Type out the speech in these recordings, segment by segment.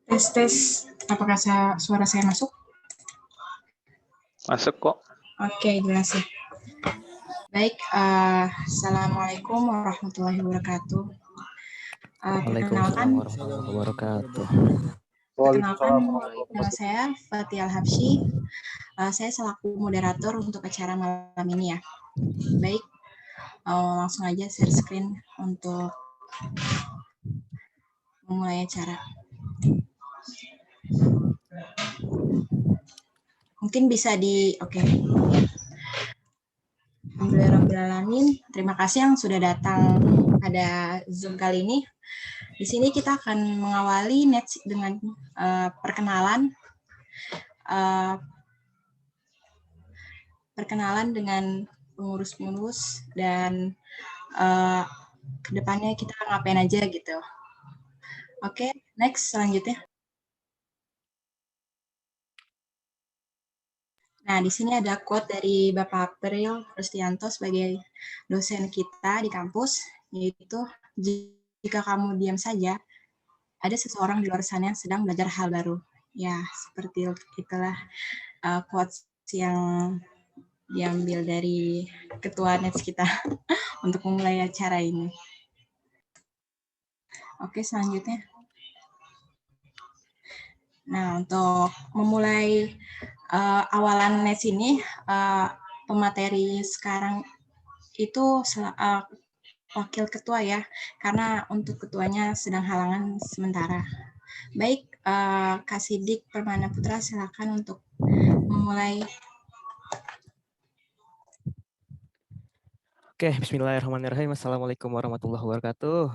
Tes tes, apakah suara saya masuk? Masuk kok. Oke, jelas ya. Baik, Assalamualaikum warahmatullahi wabarakatuh. Waalaikumsalam warahmatullahi wabarakatuh. Perkenalkan, nama saya Fathia Al-Habsyi. Saya selaku moderator untuk acara malam ini ya. Baik, langsung aja share screen untuk memulai acara. Mungkin bisa oke. Alhamdulillahirrahmanirrahim. Terima kasih yang sudah datang pada Zoom kali ini. Di sini kita akan mengawali NETS dengan perkenalan dengan pengurus-pengurus dan kedepannya kita ngapain aja gitu. Oke, next selanjutnya. Nah, di sini ada quote dari Bapak April Rustianto sebagai dosen kita di kampus, yaitu jika kamu diam saja, ada seseorang di luar sana yang sedang belajar hal baru. Ya, seperti itulah quotes yang diambil dari ketua NETS kita untuk memulai acara ini. Oke, selanjutnya. Nah, untuk memulai awalan NETS ini, pemateri sekarang itu wakil ketua ya, karena untuk ketuanya sedang halangan sementara. Baik, Kak Sidik Permana Putra, silakan untuk memulai. Oke, bismillahirrahmanirrahim. Assalamualaikum warahmatullahi wabarakatuh.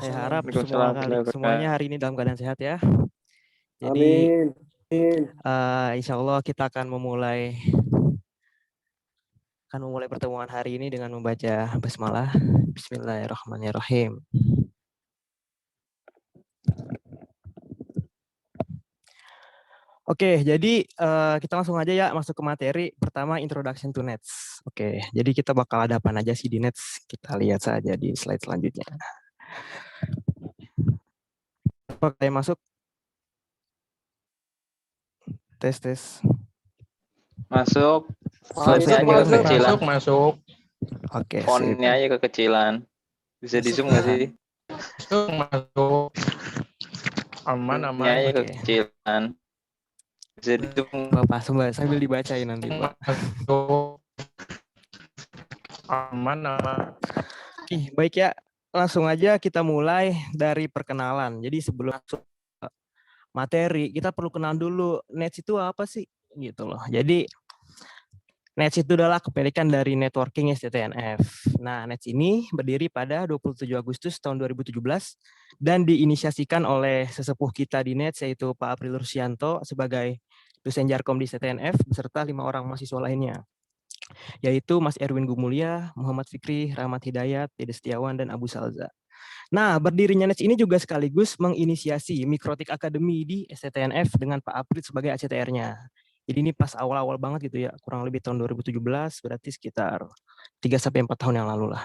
Saya harap semuanya hari ini dalam keadaan sehat ya. Jadi, insya Allah kita akan memulai pertemuan hari ini dengan membaca basmalah. Bismillahirrahmanirrahim. Oke, jadi kita langsung aja ya masuk ke materi. Pertama, Introduction to NETS. Oke, jadi kita bakal ada apa aja sih di NETS? Kita lihat saja di slide selanjutnya. Oke, masuk. Tes. Masuk. Masuk. Oke, fontnya aja kekecilan. Bisa di zoom nggak sih? Masuk. Aman. Aja kekecilan. Bisa di zoom. Bapak sambil dibacain nanti, Pak. Aman. Baik ya, langsung aja kita mulai dari perkenalan. Jadi sebelum masuk materi, kita perlu kenal dulu NETS itu apa sih? Gitu loh. Jadi NETS itu adalah kepemilikan dari Networking STTNF. Nah, NETS ini berdiri pada 27 Agustus tahun 2017 dan diinisiasikan oleh sesepuh kita di NETS yaitu Pak April Rustianto sebagai dosen Jarkom di STTNF beserta 5 orang mahasiswa lainnya, yaitu Mas Erwin Gumulya, Muhammad Fikri, Rahmat Hidayat, Dede Setiawan, dan Abu Salza. Nah, berdirinya NETS ini juga sekaligus menginisiasi Mikrotik Academy di STTNF dengan Pak April sebagai ACTR-nya. Jadi ini pas awal-awal banget gitu ya, kurang lebih tahun 2017, berarti sekitar 3-4 tahun yang lalu lah.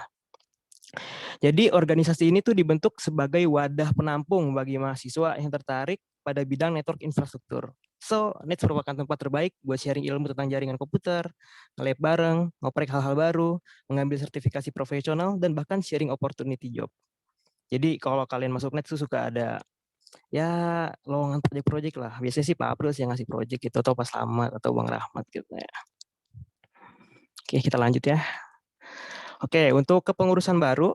Jadi organisasi ini tuh dibentuk sebagai wadah penampung bagi mahasiswa yang tertarik pada bidang network infrastruktur. So, NETS merupakan tempat terbaik buat sharing ilmu tentang jaringan komputer, nge-lab bareng, ngoprek hal-hal baru, mengambil sertifikasi profesional, dan bahkan sharing opportunity job. Jadi kalau kalian masuk NETS tuh suka ada ya lowongan proyek-proyek lah. Biasanya sih Pak April yang ngasih proyek gitu, atau Pak Slamet atau Bang Rahmat gitu ya. Oke, kita lanjut ya. Oke, untuk kepengurusan baru,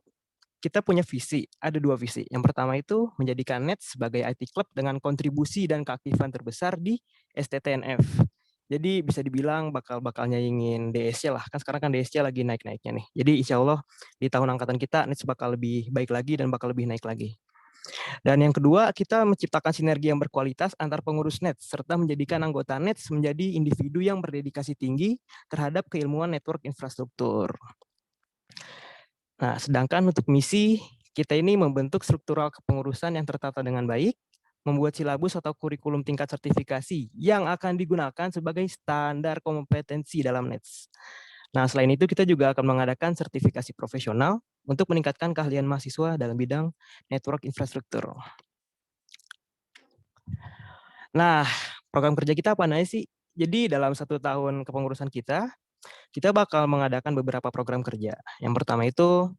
kita punya visi, ada 2 visi. Yang pertama itu menjadikan NETS sebagai IT Club dengan kontribusi dan keaktifan terbesar di STTNF. Jadi bisa dibilang bakal nyaingin DSC lah. Kan sekarang kan DSC lagi naik-naiknya nih. Jadi insya Allah di tahun angkatan kita NETS bakal lebih baik lagi dan bakal lebih naik lagi. Dan yang kedua, kita menciptakan sinergi yang berkualitas antar pengurus NETS, serta menjadikan anggota NETS menjadi individu yang berdedikasi tinggi terhadap keilmuan network infrastruktur. Nah, sedangkan untuk misi, kita ini membentuk struktural kepengurusan yang tertata dengan baik, membuat silabus atau kurikulum tingkat sertifikasi yang akan digunakan sebagai standar kompetensi dalam NETS. Nah, selain itu kita juga akan mengadakan sertifikasi profesional untuk meningkatkan keahlian mahasiswa dalam bidang network infrastruktur. Nah, program kerja kita apa aja sih? Jadi dalam 1 tahun kepengurusan kita bakal mengadakan beberapa program kerja. Yang pertama itu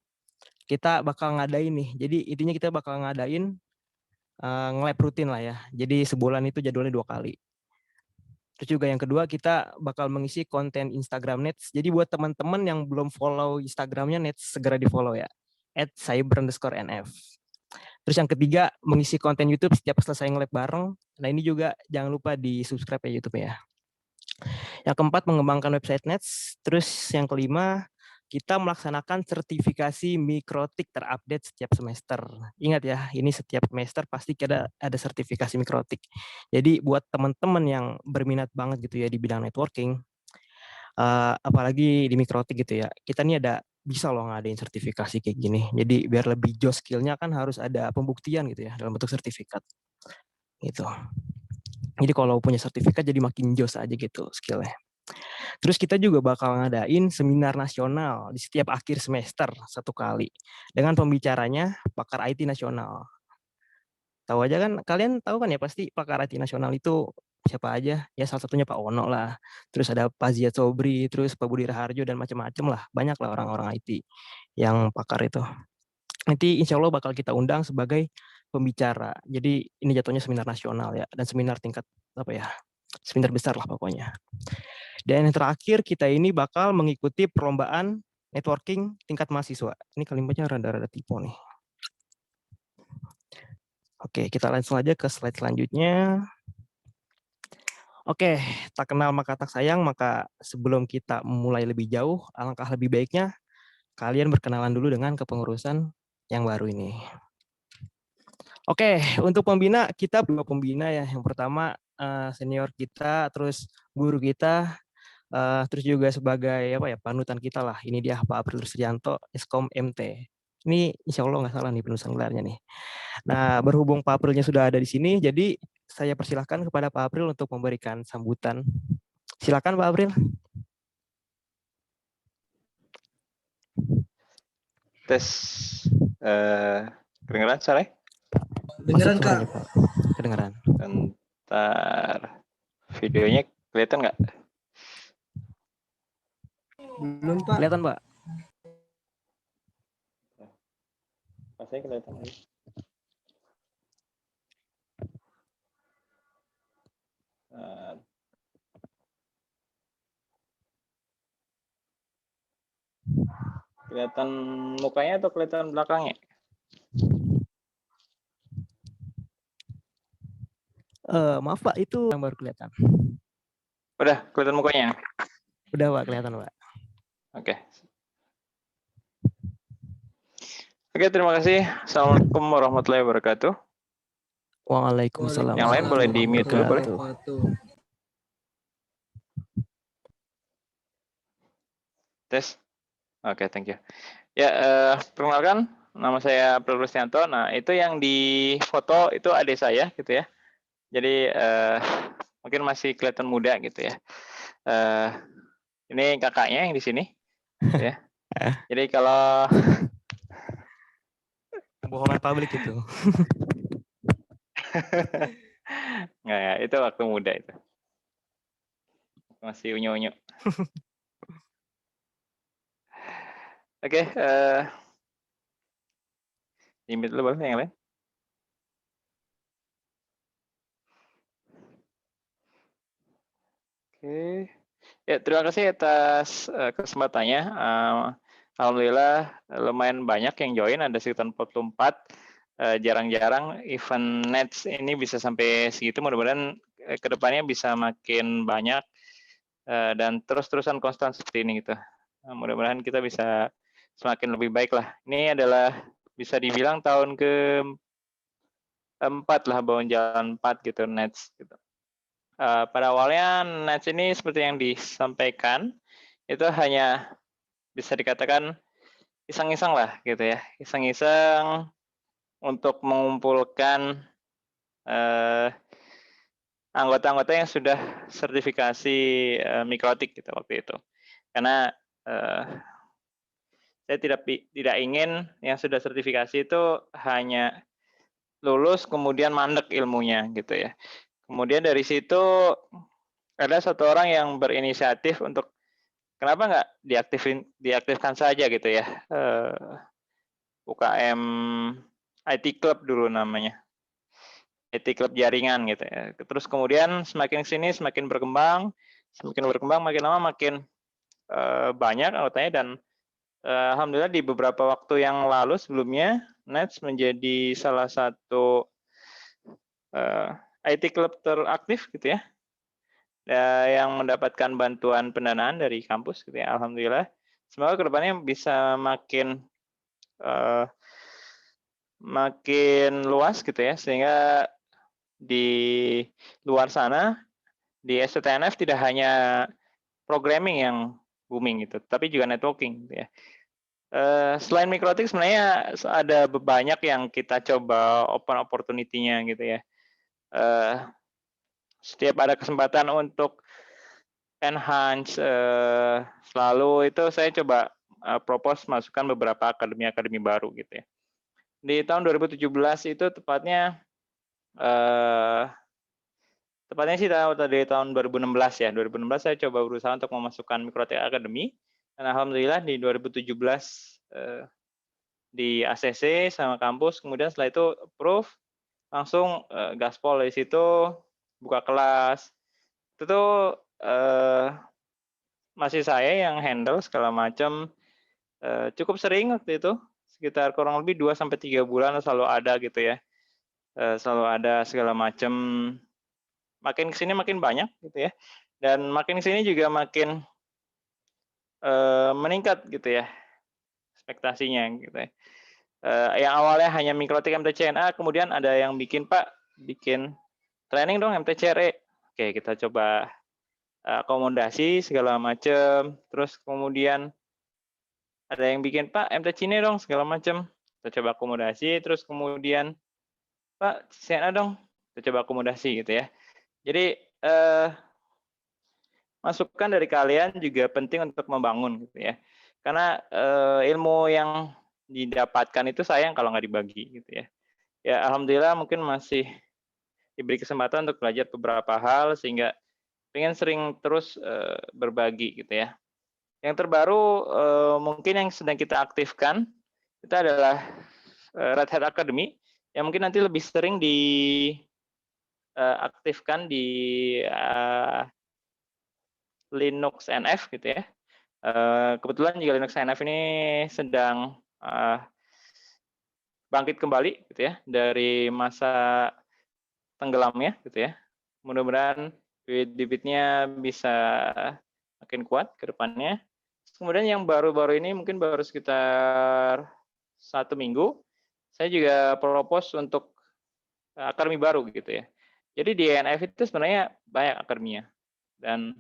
kita bakal ngadain nih. Jadi intinya kita bakal ngadain nge-lab rutin lah ya. Jadi sebulan itu jadwalnya 2 kali. Terus juga yang kedua kita bakal mengisi konten Instagram Nets. Jadi buat teman-teman yang belum follow Instagramnya Nets, segera di follow ya. @cyber_nf. Terus yang ketiga mengisi konten YouTube setiap selesai nge-lab bareng. Nah ini juga jangan lupa di subscribe ya YouTube ya. Yang keempat mengembangkan website Nets. Terus yang kelima kita melaksanakan sertifikasi Mikrotik terupdate setiap semester. Ingat ya, ini setiap semester pasti ada sertifikasi Mikrotik. Jadi buat teman-teman yang berminat banget gitu ya di bidang networking, apalagi di Mikrotik gitu ya, kita nih bisa loh ngadain sertifikasi kayak gini. Jadi biar lebih jos skillnya kan harus ada pembuktian gitu ya dalam bentuk sertifikat. Gitu. Jadi kalau punya sertifikat jadi makin jos aja gitu skillnya. Terus kita juga bakal ngadain seminar nasional di setiap akhir semester 1 kali dengan pembicaranya pakar IT nasional. Tahu aja kan, kalian tahu kan ya pasti pakar IT nasional itu siapa aja? Ya salah satunya Pak Ono lah. Terus ada Pak Ziad Sobri, terus Pak Budi Raharjo dan macam-macam lah. Banyak lah orang-orang IT yang pakar itu. Nanti insya Allah bakal kita undang sebagai pembicara. Jadi ini jatuhnya seminar nasional ya dan seminar tingkat seminar besar lah pokoknya. Dan yang terakhir kita ini bakal mengikuti perlombaan networking tingkat mahasiswa. Ini kalimatnya rada-rada typo nih. Oke, kita langsung aja ke slide selanjutnya. Oke, tak kenal maka tak sayang, maka sebelum kita mulai lebih jauh, alangkah lebih baiknya kalian berkenalan dulu dengan kepengurusan yang baru ini. Oke, untuk pembina, kita 2 pembina ya. Yang pertama senior kita, terus guru kita, terus juga sebagai panutan kita lah. Ini dia Pak April Sujanto, Eskom MT. Ini insya Allah nggak salah nih penulisan gelarnya nih. Nah, berhubung Pak Aprilnya sudah ada di sini, jadi saya persilahkan kepada Pak April untuk memberikan sambutan. Silakan Pak April. Tes. Kedengeran Saleh? Beneran Kak? Pak. Kedengeran. Bentar. Videonya kelihatan nggak? Belum Pak. Kelihatan Pak. Masih kelihatan lagi. Kelihatan mukanya atau kelihatan belakangnya? Maaf Pak, itu yang baru kelihatan. Udah kelihatan mukanya? Udah Pak, kelihatan Pak. Oke. Oke, terima kasih. Assalamualaikum warahmatullahi wabarakatuh. Waalaikumsalam. Yang lain boleh di mute dulu, boleh? Tes. Oke, thank you. Ya, perkenalkan, nama saya April Rustianto. Nah, itu yang di foto itu adik saya, gitu ya. Jadi mungkin masih kelihatan muda, gitu ya. Ini kakaknya yang di sini, gitu ya. Jadi kalau Bohongan publik itu. nggak ya, itu waktu muda itu. Masih unyu-unyu. Oke, limit dulu boleh yang lain. Oke, ya terima kasih atas kesempatannya. Alhamdulillah lumayan banyak yang join, ada sekitar 44. Jarang-jarang event Nets ini bisa sampai segitu. Mudah-mudahan kedepannya bisa makin banyak dan terus-terusan konstan seperti ini gitu. Mudah-mudahan kita bisa semakin lebih baik lah. Ini adalah bisa dibilang tahun ke-4 lah, bangun jalan 4 gitu Nets gitu. Pada awalnya Nets ini seperti yang disampaikan itu hanya bisa dikatakan iseng-iseng lah gitu ya, iseng-iseng untuk mengumpulkan anggota-anggota yang sudah sertifikasi Mikrotik gitu waktu itu. Karena Saya tidak ingin yang sudah sertifikasi itu hanya lulus kemudian mandek ilmunya gitu ya. Kemudian dari situ ada satu orang yang berinisiatif untuk kenapa nggak diaktifkan saja gitu ya. UKM IT Club dulu namanya. IT Club jaringan gitu ya. Terus kemudian semakin sini semakin berkembang makin lama makin banyak anggotanya dan alhamdulillah di beberapa waktu yang lalu sebelumnya Nets menjadi salah satu IT Club teraktif gitu ya. Yang mendapatkan bantuan pendanaan dari kampus gitu ya. Alhamdulillah. Semoga kedepannya bisa makin luas gitu ya, sehingga di luar sana di STTNF tidak hanya programming yang booming gitu, tapi juga networking gitu ya. Selain mikrotik sebenarnya ada banyak yang kita coba open opportunity-nya gitu ya. Setiap ada kesempatan untuk enhance selalu itu saya coba propose masukkan beberapa akademi baru gitu ya. Di tahun 2017 itu tepatnya sih dari tahun 2016 ya. 2016 saya coba berusaha untuk memasukkan Mikrotek Academy dan alhamdulillah di 2017 di ACC sama kampus, kemudian setelah itu approve langsung gaspol dari situ buka kelas. Itu tuh masih saya yang handle segala macam. Cukup sering waktu itu, sekitar kurang lebih 2-3 bulan selalu ada gitu ya. Selalu ada segala macam. Makin kesini makin banyak gitu ya. Dan makin kesini juga makin meningkat gitu ya ekspektasinya gitu ya. Yang awalnya hanya mikrotik MTCNA, kemudian ada yang bikin training dong MTCRE. Oke, kita coba akomodasi segala macam. Terus kemudian ada yang bikin Pak MTCNA dong segala macam. Kita coba akomodasi. Terus kemudian Pak CNA dong. Kita coba akomodasi gitu ya. Jadi masukan dari kalian juga penting untuk membangun gitu ya. Karena ilmu yang didapatkan itu sayang kalau nggak dibagi gitu ya. Ya alhamdulillah mungkin masih diberi kesempatan untuk belajar beberapa hal sehingga pengen sering terus berbagi gitu ya. Yang terbaru mungkin yang sedang kita aktifkan itu adalah Red Hat Academy yang mungkin nanti lebih sering diaktifkan di Linux NF gitu ya. Kebetulan juga Linux NF ini sedang bangkit kembali gitu ya dari masa tenggelamnya gitu ya. Mudah-mudahan bibit-bibitnya bisa makin kuat ke depannya. Kemudian yang baru-baru ini mungkin baru sekitar 1 minggu, saya juga propose untuk akademi baru gitu ya. Jadi di NF itu sebenarnya banyak akademinya dan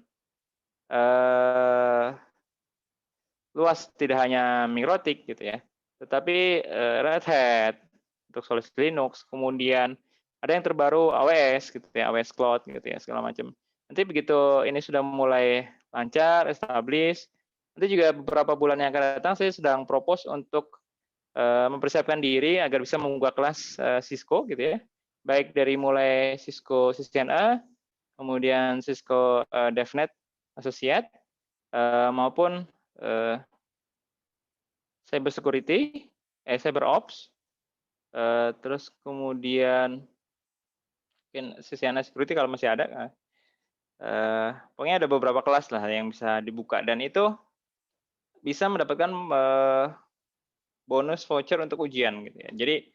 luas, tidak hanya mikrotik gitu ya, tetapi Red Hat untuk Solid Linux, kemudian ada yang terbaru AWS gitu ya, AWS Cloud gitu ya, segala macam. Nanti begitu ini sudah mulai lancar, establish, nanti juga beberapa bulan yang akan datang saya sedang propose untuk mempersiapkan diri agar bisa membuka kelas Cisco gitu ya, baik dari mulai Cisco CCNA, kemudian Cisco DevNet Associate, maupun cyber security, cyber ops, terus kemudian mungkin CCNA security kalau masih ada. Pokoknya ada beberapa kelas lah yang bisa dibuka dan itu bisa mendapatkan bonus voucher untuk ujian gitu ya. Jadi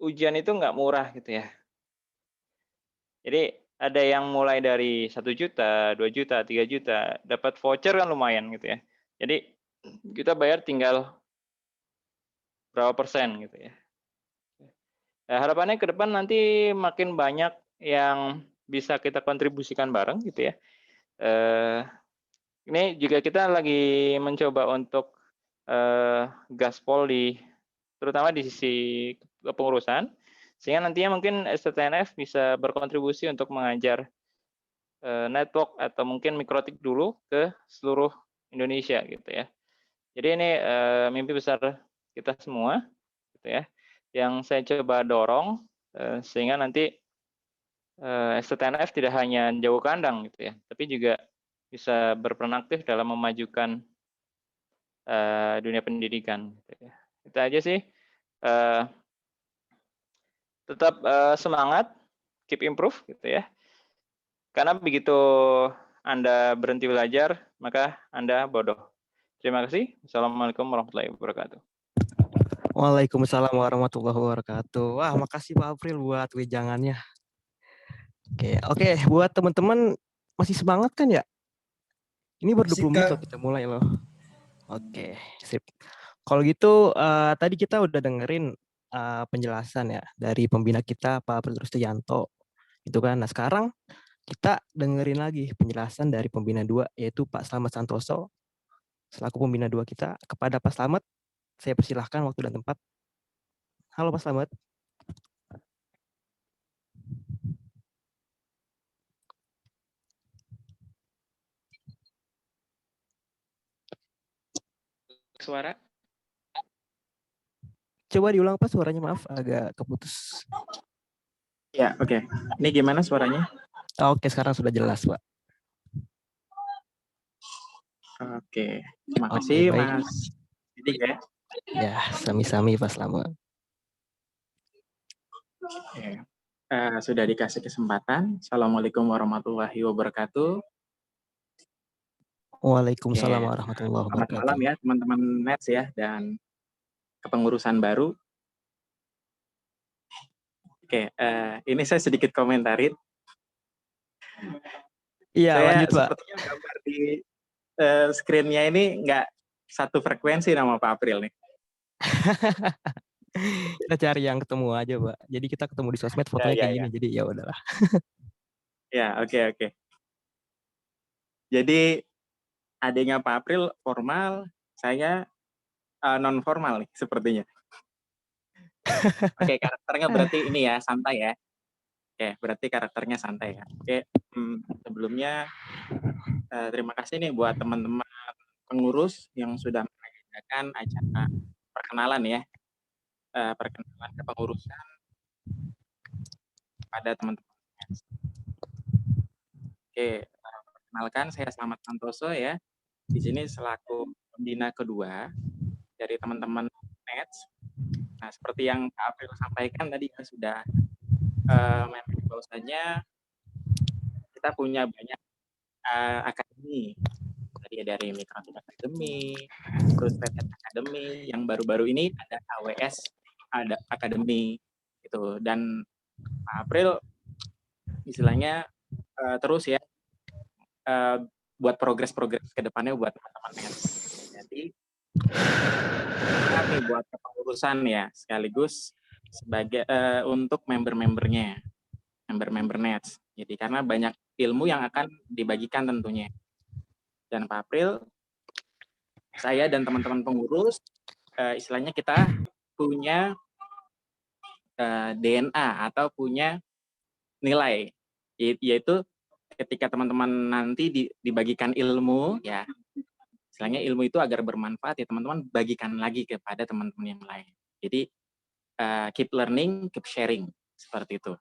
ujian itu nggak murah gitu ya. Jadi ada yang mulai dari 1 juta, 2 juta, 3 juta, dapat voucher kan lumayan gitu ya. Jadi kita bayar tinggal berapa persen gitu ya. Harapannya ke depan nanti makin banyak yang bisa kita kontribusikan bareng gitu ya. Ini juga kita lagi mencoba untuk gaspol terutama di sisi kepengurusan, sehingga nantinya mungkin STTNF bisa berkontribusi untuk mengajar network atau mungkin mikrotik dulu ke seluruh Indonesia gitu ya. Jadi ini mimpi besar kita semua, gitu ya, yang saya coba dorong sehingga nanti STTNF tidak hanya jago kandang, gitu ya, tapi juga bisa berperan aktif dalam memajukan dunia pendidikan. Gitu ya. Itu aja sih. Tetap semangat, keep improve, gitu ya. Karena begitu Anda berhenti belajar, maka Anda bodoh. Terima kasih. Assalamualaikum warahmatullahi wabarakatuh. Waalaikumsalam warahmatullahi wabarakatuh. Wah, makasih Pak April buat wejangannya. Oke, buat teman-teman masih semangat kan ya? Ini baru 20 menit loh kita mulai loh. Oke, sip. Kalau gitu tadi kita udah dengerin penjelasan ya dari pembina kita Pak April Rustianto. Gitu kan. Nah, sekarang kita dengerin lagi penjelasan dari pembina 2 yaitu Pak Slamet Santoso selaku pembina 2 kita. Kepada Pak Slamet, saya persilahkan waktu dan tempat. Halo Pak Slamet. Suara? Coba diulang Pak suaranya, maaf agak keputus. Ya, oke. Ini gimana suaranya? Oke, sekarang sudah jelas Pak. Oke, terima kasih baik. Mas Didik ya. Ya, sami-sami Pak Slamet. Oke. Sudah dikasih kesempatan. Assalamualaikum warahmatullahi wabarakatuh. Waalaikumsalam Oke. warahmatullahi Selamat wabarakatuh. malam ya teman-teman Nets ya dan kepengurusan baru. Oke, ini saya sedikit komentarin. Iya, Saya lanjut Pak. sepertinya gambar di screen-nya ini nggak satu frekuensi nama Pak April nih. Kita cari yang ketemu aja Pak. Jadi kita ketemu di sosmed fotonya kayak gini. Jadi ya udahlah. Ya, oke. Jadi adanya Pak April formal, saya non formal nih sepertinya. Oke, karakternya berarti ini ya, santai ya. Oke, berarti karakternya santai ya. Oke, sebelumnya terima kasih nih buat teman-teman pengurus yang sudah mengagendakan acara perkenalan ya. Perkenalan kepengurusan pada teman-teman. Oke, perkenalkan saya Slamet Santoso ya. Di sini selaku pembina kedua dari teman-teman Nets. Nah, seperti yang Pak April sampaikan tadi sudah bahwasanya kita punya banyak akademi. Tadi dari Microtik Academy, terus PTN Academy, yang baru-baru ini ada AWS, ada Academy gitu. Dan Pak April istilahnya terus ya buat progres-progres ke depannya buat teman-teman Nets. Jadi nih buat kepengurusan ya, sekaligus sebagai untuk member-membernya, member Nets. Jadi karena banyak ilmu yang akan dibagikan tentunya. Dan Pak April, saya dan teman-teman pengurus, istilahnya kita punya DNA atau punya nilai, yaitu ketika teman-teman nanti dibagikan ilmu, ya, istilahnya ilmu itu agar bermanfaat ya teman-teman bagikan lagi kepada teman-teman yang lain. Jadi keep learning, keep sharing, seperti itu.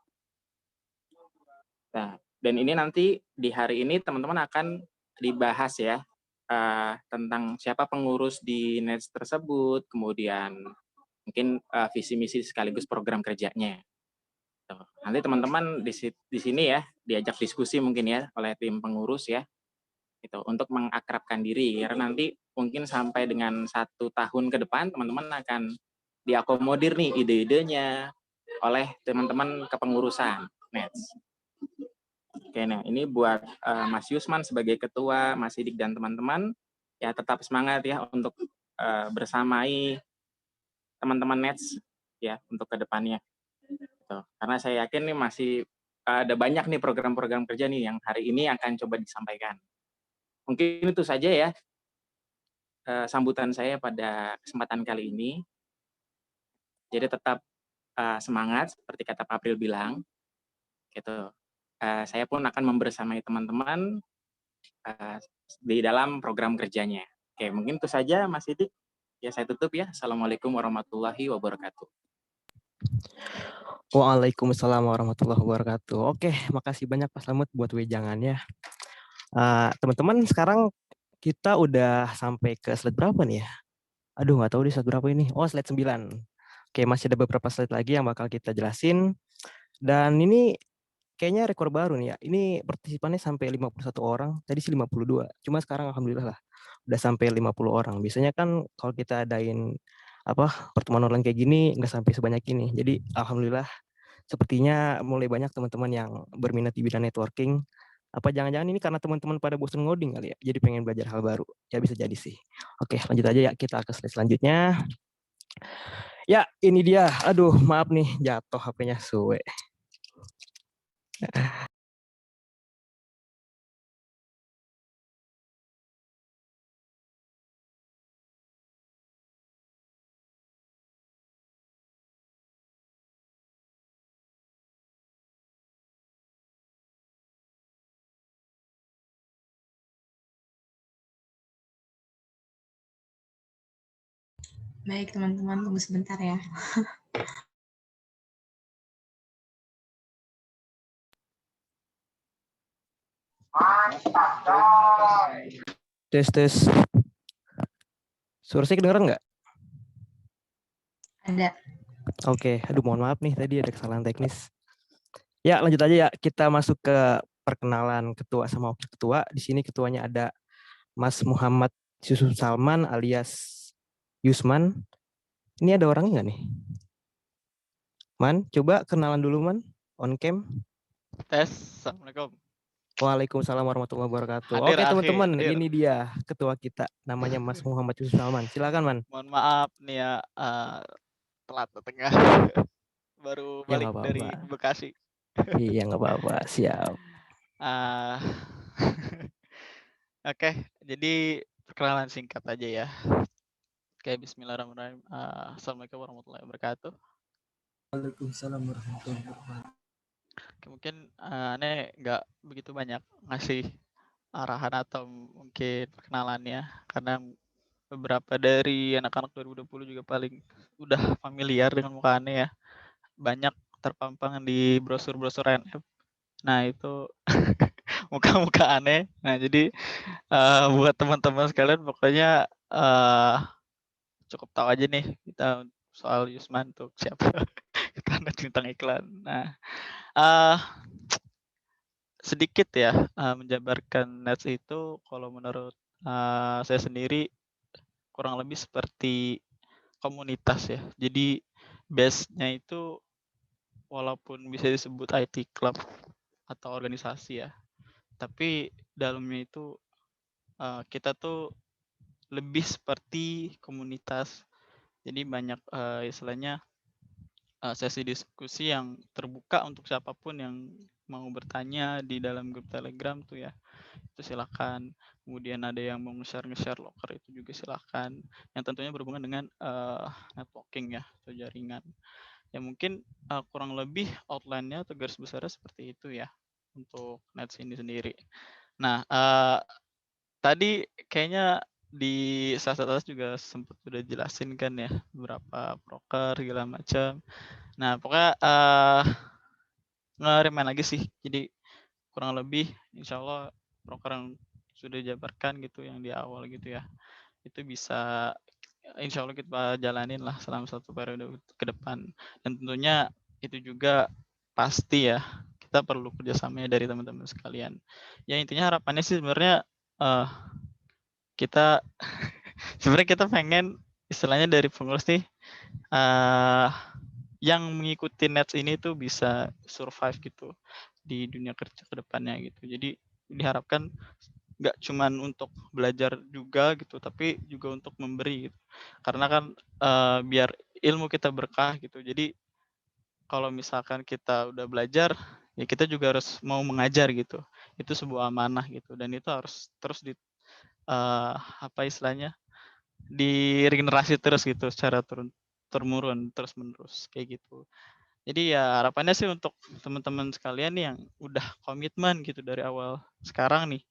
Nah, dan ini nanti di hari ini teman-teman akan dibahas ya tentang siapa pengurus di Nets tersebut, kemudian mungkin visi misi sekaligus program kerjanya. Nanti teman-teman di sini ya diajak diskusi mungkin ya oleh tim pengurus ya, gitu untuk mengakrabkan diri karena nanti mungkin sampai dengan 1 tahun ke depan teman-teman akan diakomodir nih ide-idenya oleh teman-teman kepengurusan Nets. Oke, nah ini buat Mas Yusman sebagai ketua, Mas Sidik dan teman-teman ya tetap semangat ya untuk bersamai teman-teman Nets ya untuk kedepannya. Gitu. Karena saya yakin nih masih ada banyak nih program-program kerja nih yang hari ini akan coba disampaikan. Mungkin itu saja ya sambutan saya pada kesempatan kali ini. Jadi tetap semangat seperti kata Pak April bilang. Gitu. Saya pun akan membersamai teman-teman di dalam program kerjanya. Oke, mungkin itu saja Mas Sidik. Ya saya tutup ya. Assalamualaikum warahmatullahi wabarakatuh. Waalaikumsalam warahmatullahi wabarakatuh. Oke, makasih banyak Pak Slamet buat wejangannya. Teman-teman, sekarang kita udah sampai ke slide berapa nih ya? Aduh, nggak tahu di slide berapa ini. Oh, slide 9. Oke, masih ada beberapa slide lagi yang bakal kita jelasin. Dan ini kayaknya rekor baru nih ya. Ini partisipannya sampai 51 orang. Tadi sih 52. Cuma sekarang alhamdulillah lah udah sampai 50 orang. Biasanya kan kalau kita adain pertemuan online kayak gini nggak sampai sebanyak ini. Jadi alhamdulillah sepertinya mulai banyak teman-teman yang berminat di bidang networking. Apa jangan-jangan ini karena teman-teman pada bosan ngoding kali ya, jadi pengen belajar hal baru. Ya bisa jadi sih. Oke, lanjut aja ya, kita ke slide selanjutnya. Ya, ini dia. Aduh, maaf nih, jatuh HP-nya suwe. Baik teman-teman, tunggu sebentar ya. Tes. Suara saya kedengeran nggak? Ada. Oke, aduh mohon maaf nih, tadi ada kesalahan teknis. Ya, lanjut aja ya. Kita masuk ke perkenalan ketua sama wakil ketua. Di sini ketuanya ada Mas Muhammad Yusuf Salman alias Yusman. Ini ada orangnya nggak nih? Man, coba kenalan dulu Man, on cam. Tes. Assalamualaikum. Waalaikumsalam warahmatullahi wabarakatuh. Hadir, Oke teman-teman, hadir. ini dia ketua kita, namanya Mas Muhammad Yusuf Salman. Silakan Man. Mohon maaf nih ya, telat datangnya. Baru Ya balik nggak dari apa-apa. Bekasi. Iya nggak apa-apa, siap. Oke, jadi perkenalan singkat aja ya. Oke, bismillahirrahmanirrahim. Assalamualaikum warahmatullahi wabarakatuh. Waalaikumsalam warahmatullahi wabarakatuh. Mungkin aneh nggak begitu banyak ngasih arahan atau mungkin perkenalannya, karena beberapa dari anak-anak 2020 juga paling udah familiar dengan muka aneh ya. Banyak terpampang di brosur-brosur NF. Nah itu muka-muka aneh. Nah jadi buat teman-teman sekalian pokoknya cukup tahu aja nih kita soal Yusman untuk siapa. Kita tentang iklan. Nah sedikit ya menjabarkan Nets itu kalau menurut saya sendiri kurang lebih seperti komunitas ya. Jadi base-nya itu walaupun bisa disebut IT club atau organisasi ya, tapi dalamnya itu kita tuh lebih seperti komunitas. Jadi banyak istilahnya sesi diskusi yang terbuka untuk siapapun yang mau bertanya di dalam grup Telegram tuh ya. Itu silakan. Kemudian ada yang mau nge-share locker itu juga silakan. Yang tentunya berhubungan dengan networking ya atau jaringan. Ya mungkin kurang lebih outline-nya atau garis besarnya seperti itu ya untuk Nets ini sendiri. Nah, tadi kayaknya di saat atas juga sempat udah jelasin kan ya beberapa broker segala macam. Nah, pokoknya nge-remind lagi sih. Jadi kurang lebih insya Allah broker yang sudah dijabarkan gitu yang di awal gitu ya. Itu bisa insya Allah kita jalanin lah selama satu periode ke depan. Dan tentunya itu juga pasti ya kita perlu kerjasamanya dari teman-teman sekalian. Ya intinya harapannya sih sebenarnya kita sebenarnya kita pengen istilahnya dari pengurus nih yang mengikuti Nets ini tuh bisa survive gitu di dunia kerja ke depannya gitu. Jadi diharapkan nggak cuman untuk belajar juga gitu, tapi juga untuk memberi gitu. Karena kan biar ilmu kita berkah gitu. Jadi kalau misalkan kita udah belajar, ya kita juga harus mau mengajar gitu. Itu sebuah amanah gitu. Dan itu harus terus di apa istilahnya diregenerasi terus gitu secara turun-temurun terus menerus kayak gitu. Jadi ya harapannya sih untuk teman-teman sekalian nih yang udah komitmen gitu dari awal sekarang nih,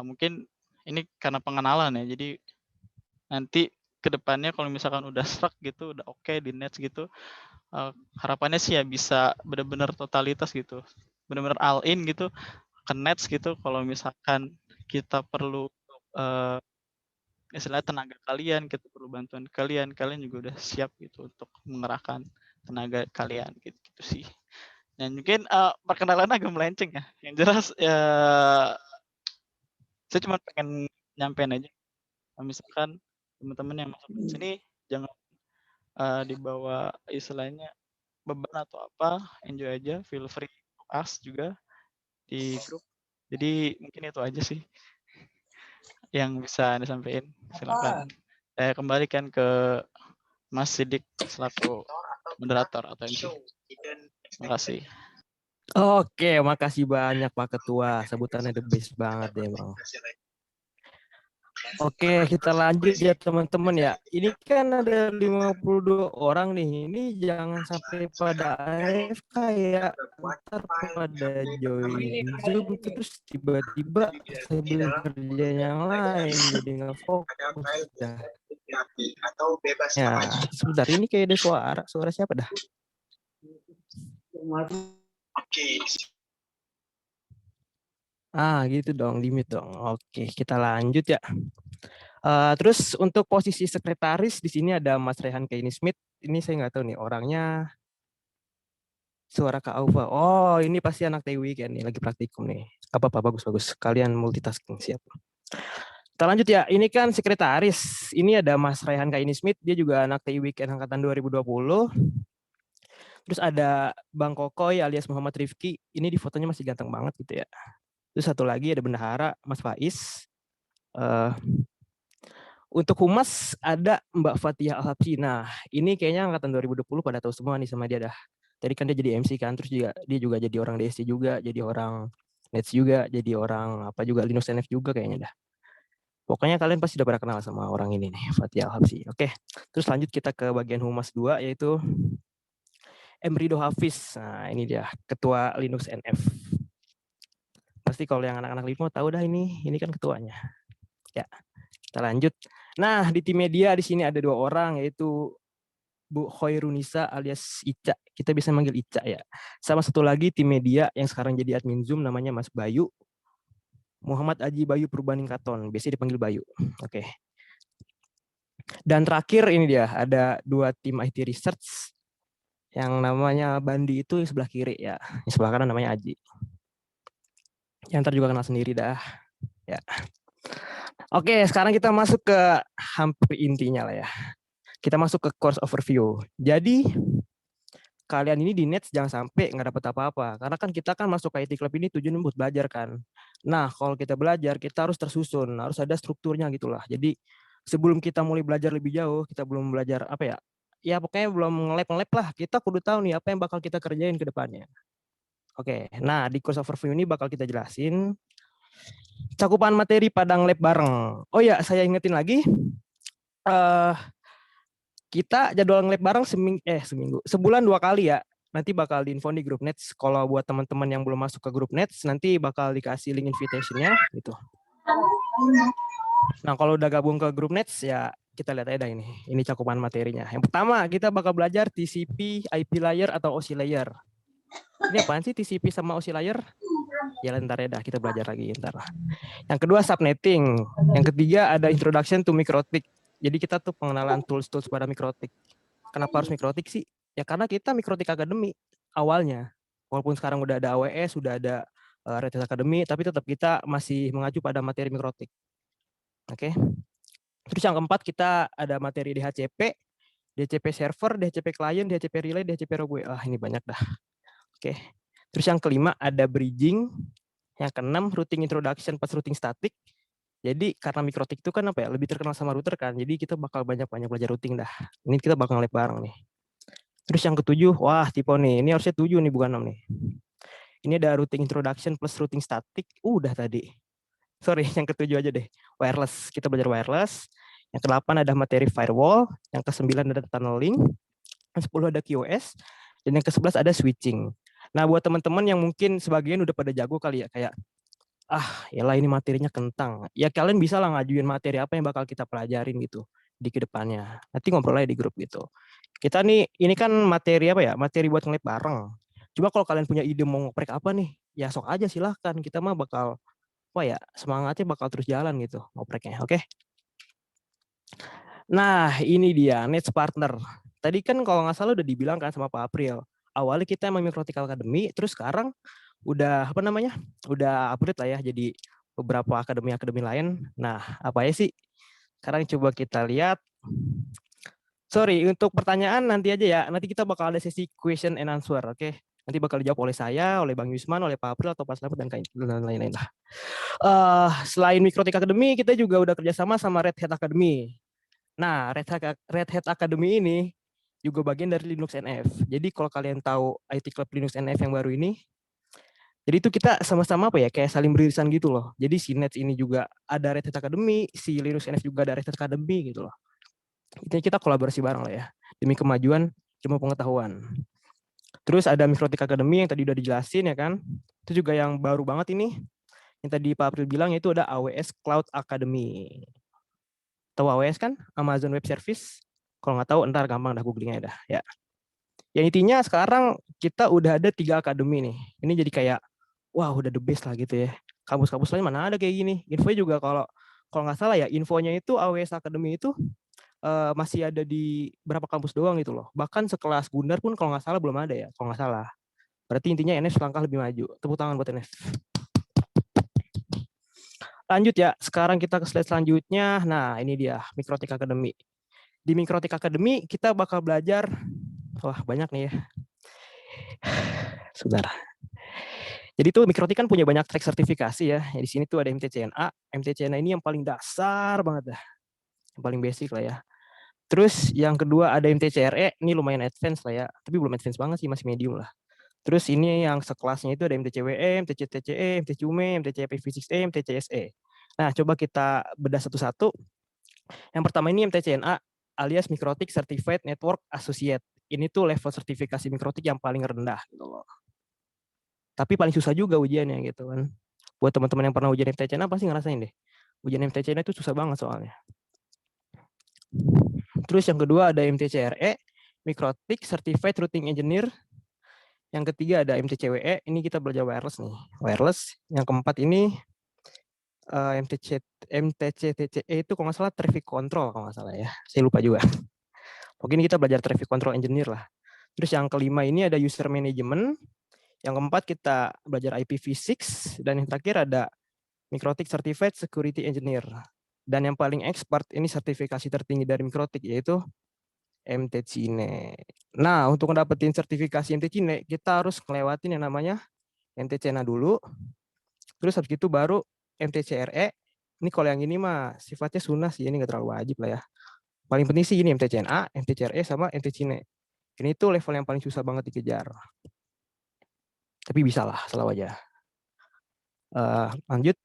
mungkin ini karena pengenalan ya, jadi nanti kedepannya kalau misalkan udah struck gitu, udah oke di Nets gitu, harapannya sih ya bisa benar-benar totalitas gitu, benar-benar all in gitu ke Nets gitu. Kalau misalkan kita perlu istilahnya tenaga kalian, kita perlu bantuan kalian, kalian juga udah siap gitu untuk mengerahkan tenaga kalian gitu sih. Dan mungkin perkenalan agak melenceng ya. Yang jelas ya saya cuma pengen nyampein aja. Misalkan teman-teman yang masuk ke sini jangan dibawa istilahnya beban atau apa, enjoy aja, feel free to ask juga di grup. Jadi mungkin itu aja sih yang bisa disampaikan. Silakan. Saya kembalikan ke Mas Sidik selaku moderator atau MC. Terima kasih. Oke, makasih banyak Pak Ketua. Sebutannya the best banget ya, Bang. Oke, kita lanjut ya teman-teman ya. Ini kan ada 52 orang nih. Ini jangan sampai pada AFK ya. Ntar pada join Zoom terus tiba-tiba sambil kerja yang lain jadi nggak fokus dah. Ya, sebentar ini kayak ada suara. Suara siapa dah? Gitu dong, limit dong. Oke, kita lanjut ya. Terus untuk posisi sekretaris di sini ada Mas Rehan Kaini Smith. Ini saya nggak tahu nih orangnya. Suara Kak Aufa. Oh, ini pasti anak TWI kan nih, lagi praktikum nih. Apa-apa, bagus-bagus. Kalian multitasking, siap. Kita lanjut ya. Ini kan sekretaris. Ini ada Mas Rehan Kaini Smith. Dia juga anak TWI angkatan 2020. Terus ada Bang Kokoy alias Muhammad Rifki. Ini di fotonya masih ganteng banget gitu ya. Terus satu lagi ada bendahara Mas Faiz. Untuk humas ada Mbak Fatia Al-Habsyi. Nah, ini kayaknya angkatan 2020 pada tahu semua nih sama dia dah. Tadi kan dia jadi MC kan, terus dia juga jadi orang DSC juga, jadi orang Nets juga, jadi orang apa juga Linux NF juga kayaknya dah. Pokoknya kalian pasti udah pernah kenal sama orang ini nih, Fatia Al-Habsyi. Oke, terus lanjut kita ke bagian humas 2 yaitu Emrido Hafiz. Nah, ini dia ketua Linux NF. Pasti kalau yang anak-anak Linux tahu dah ini kan ketuanya. Ya, kita lanjut. Nah, di tim media di sini ada 2 orang yaitu Bu Khairunisa alias Ica. Kita bisa manggil Ica ya. Sama satu lagi tim media yang sekarang jadi admin Zoom namanya Mas Bayu. Muhammad Aji Bayu Purbaningkaton, biasa dipanggil Bayu. Oke. Dan terakhir ini dia, ada 2 tim IT research yang namanya Bandi itu sebelah kiri ya. Yang sebelah kanan namanya Aji. Yang ntar juga kenal sendiri dah. Ya. Oke, sekarang kita masuk ke hampir intinya lah ya. Kita masuk ke course overview. Jadi kalian ini di Nets jangan sampai nggak dapat apa-apa. Karena kan kita kan masuk ke IT Club ini tujuan buat belajar kan. Nah, kalau kita belajar kita harus tersusun, harus ada strukturnya gitulah. Jadi sebelum kita mulai belajar lebih jauh, kita belum belajar apa ya? Ya pokoknya belum nge-lab lah. Kita kudu tahu nih apa yang bakal kita kerjain ke depannya. Oke, nah di course overview ini bakal kita jelasin cakupan materi Padang Lab bareng. Oh ya, saya ingetin lagi. Kita jadwal nge-lab bareng seminggu. Sebulan 2 kali ya. Nanti bakal diinfo di grup Nets. Kalau buat teman-teman yang belum masuk ke grup Nets, nanti bakal dikasih link invitation-nya gitu. Nah, kalau udah gabung ke grup Nets ya kita lihat aja ini. Ini cakupan materinya. Yang pertama, kita bakal belajar TCP, IP layer atau OSI layer. Ini apaan sih TCP sama OSI layer? Ya ntar ya dah, kita belajar lagi ntar. Yang kedua subnetting. Yang ketiga ada introduction to MikroTik. Jadi kita tuh pengenalan tools-tools pada MikroTik. Kenapa harus MikroTik sih? Ya karena kita MikroTik Academy awalnya. Walaupun sekarang udah ada AWS, sudah ada Red Hat Academy, tapi tetap kita masih mengacu pada materi MikroTik. Oke. Terus yang keempat kita ada materi DHCP, DHCP server, DHCP client, DHCP relay, DHCP rogue. Ini banyak dah. Oke. Terus yang kelima ada bridging. Yang keenam routing introduction plus routing static. Jadi karena MikroTik itu kan apa ya, lebih terkenal sama router kan. Jadi kita bakal banyak-banyak belajar routing dah. Ini kita bakal nge-lab bareng nih. Terus yang ketujuh, wah tipe nih. Ini harusnya 7 nih bukan 6 nih. Ini ada routing introduction plus routing static. Udah tadi. Sorry, yang ketujuh aja deh. Wireless. Kita belajar wireless. Yang ke-8 ada materi firewall. Yang ke-9 ada tunneling. Yang 10 ada QoS. Dan yang ke-11 ada switching. Nah, buat teman-teman yang mungkin sebagian udah pada jago kali ya, kayak yalah ini materinya kentang. Ya kalian bisa lah ngajuin materi apa yang bakal kita pelajarin gitu. di kedepannya. Nanti ngobrol aja di grup gitu. Kita nih, ini kan materi apa ya? Materi buat nge-lab bareng. Coba kalau kalian punya ide mau ngoprek apa nih, ya sok aja silahkan. Kita mah bakal, apa ya, semangatnya bakal terus jalan gitu ngopreknya. Oke? Nah, ini dia, Next Partner. Tadi kan kalau nggak salah udah dibilang kan sama Pak April. Awalnya kita emang Microtik Academy, terus sekarang udah apa namanya? Udah upgrade lah ya, jadi beberapa akademi-akademi lain. Nah, apa ya sih? Sekarang coba kita lihat. Sorry, untuk pertanyaan nanti aja ya. Nanti kita bakal ada sesi question and answer, oke? Nanti bakal dijawab oleh saya, oleh Bang Yusman, oleh Pak April, atau Pak Slamet, dan lain-lain lah. Selain Microtik Academy, kita juga udah kerjasama sama Red Hat Academy. Nah, Red Hat Academy ini juga bagian dari Linux NF. Jadi kalau kalian tahu IT Club Linux NF yang baru ini, jadi itu kita sama-sama apa ya, kayak saling beririsan gitu loh. Jadi si Nets ini juga ada Red Hat Academy, si Linux NF juga ada Red Hat Academy gitu loh. Intinya kita kolaborasi bareng lah ya, demi kemajuan ilmu pengetahuan. Terus ada Microtik Academy yang tadi udah dijelasin ya kan. Itu juga yang baru banget ini, yang tadi Pak April bilang, yaitu ada AWS Cloud Academy. Tahu AWS kan? Amazon Web Service. Kalau nggak tahu, ntar gampang dah googlingnya dah ya. Yang intinya sekarang kita udah ada 3 akademi nih. Ini jadi kayak, wah udah the best lah gitu ya. Kampus-kampus lain mana ada kayak gini. Infonya juga kalau nggak salah ya, infonya itu AWS Academy itu masih ada di berapa kampus doang gitu loh. Bahkan sekelas Gundar pun kalau nggak salah belum ada ya, kalau nggak salah. Berarti intinya NF selangkah lebih maju. Tepuk tangan buat NF. Lanjut ya, sekarang kita ke slide selanjutnya. Nah, ini dia, Microtik Academy. Di Microtik Academy kita bakal belajar, wah banyak nih ya. Sebentar. Jadi tuh Microtik kan punya banyak track sertifikasi ya. Di sini tuh ada MTCNA. MTCNA ini yang paling dasar banget dah. Yang paling basic lah ya. Terus yang kedua ada MTCRE, ini lumayan advance lah ya, tapi belum advance banget sih, masih medium lah. Terus ini yang sekelasnya itu ada MTCWE, MTCTCE, MTCUME, MTCIPv6E, MTCSE. Nah, coba kita bedah satu-satu. Yang pertama ini MTCNA alias Microtik Certified Network Associate. Ini tuh level sertifikasi Microtik yang paling rendah gitu loh. Tapi paling susah juga ujiannya gitu kan. Buat teman-teman yang pernah ujian MTCNA pasti ngerasain deh. Ujian MTCNA itu susah banget soalnya. Terus yang kedua ada MTCRE, Microtik Certified Routing Engineer. Yang ketiga ada MTCWE, ini kita belajar wireless nih. Wireless. Yang keempat ini MTCTCE itu kalau nggak salah traffic control kalau nggak salah ya. Saya lupa juga. Mungkin kita belajar traffic control engineer lah. Terus yang kelima ini ada user management. Yang keempat kita belajar IPv6. Dan yang terakhir ada Microtik Certified Security Engineer. Dan yang paling expert ini sertifikasi tertinggi dari Microtik yaitu MTCine. Nah, untuk mendapatkan sertifikasi MTCine, kita harus ngelewatin yang namanya MTCNA dulu. Terus habis itu baru MTCRE. Ini kalau yang ini mah sifatnya sunnah sih, ini nggak terlalu wajib lah ya. Paling penting sih ini MTCNA, MTCRE, sama MTCine. Ini tuh level yang paling susah banget dikejar. Tapi bisa lah, selalu aja. Lanjut.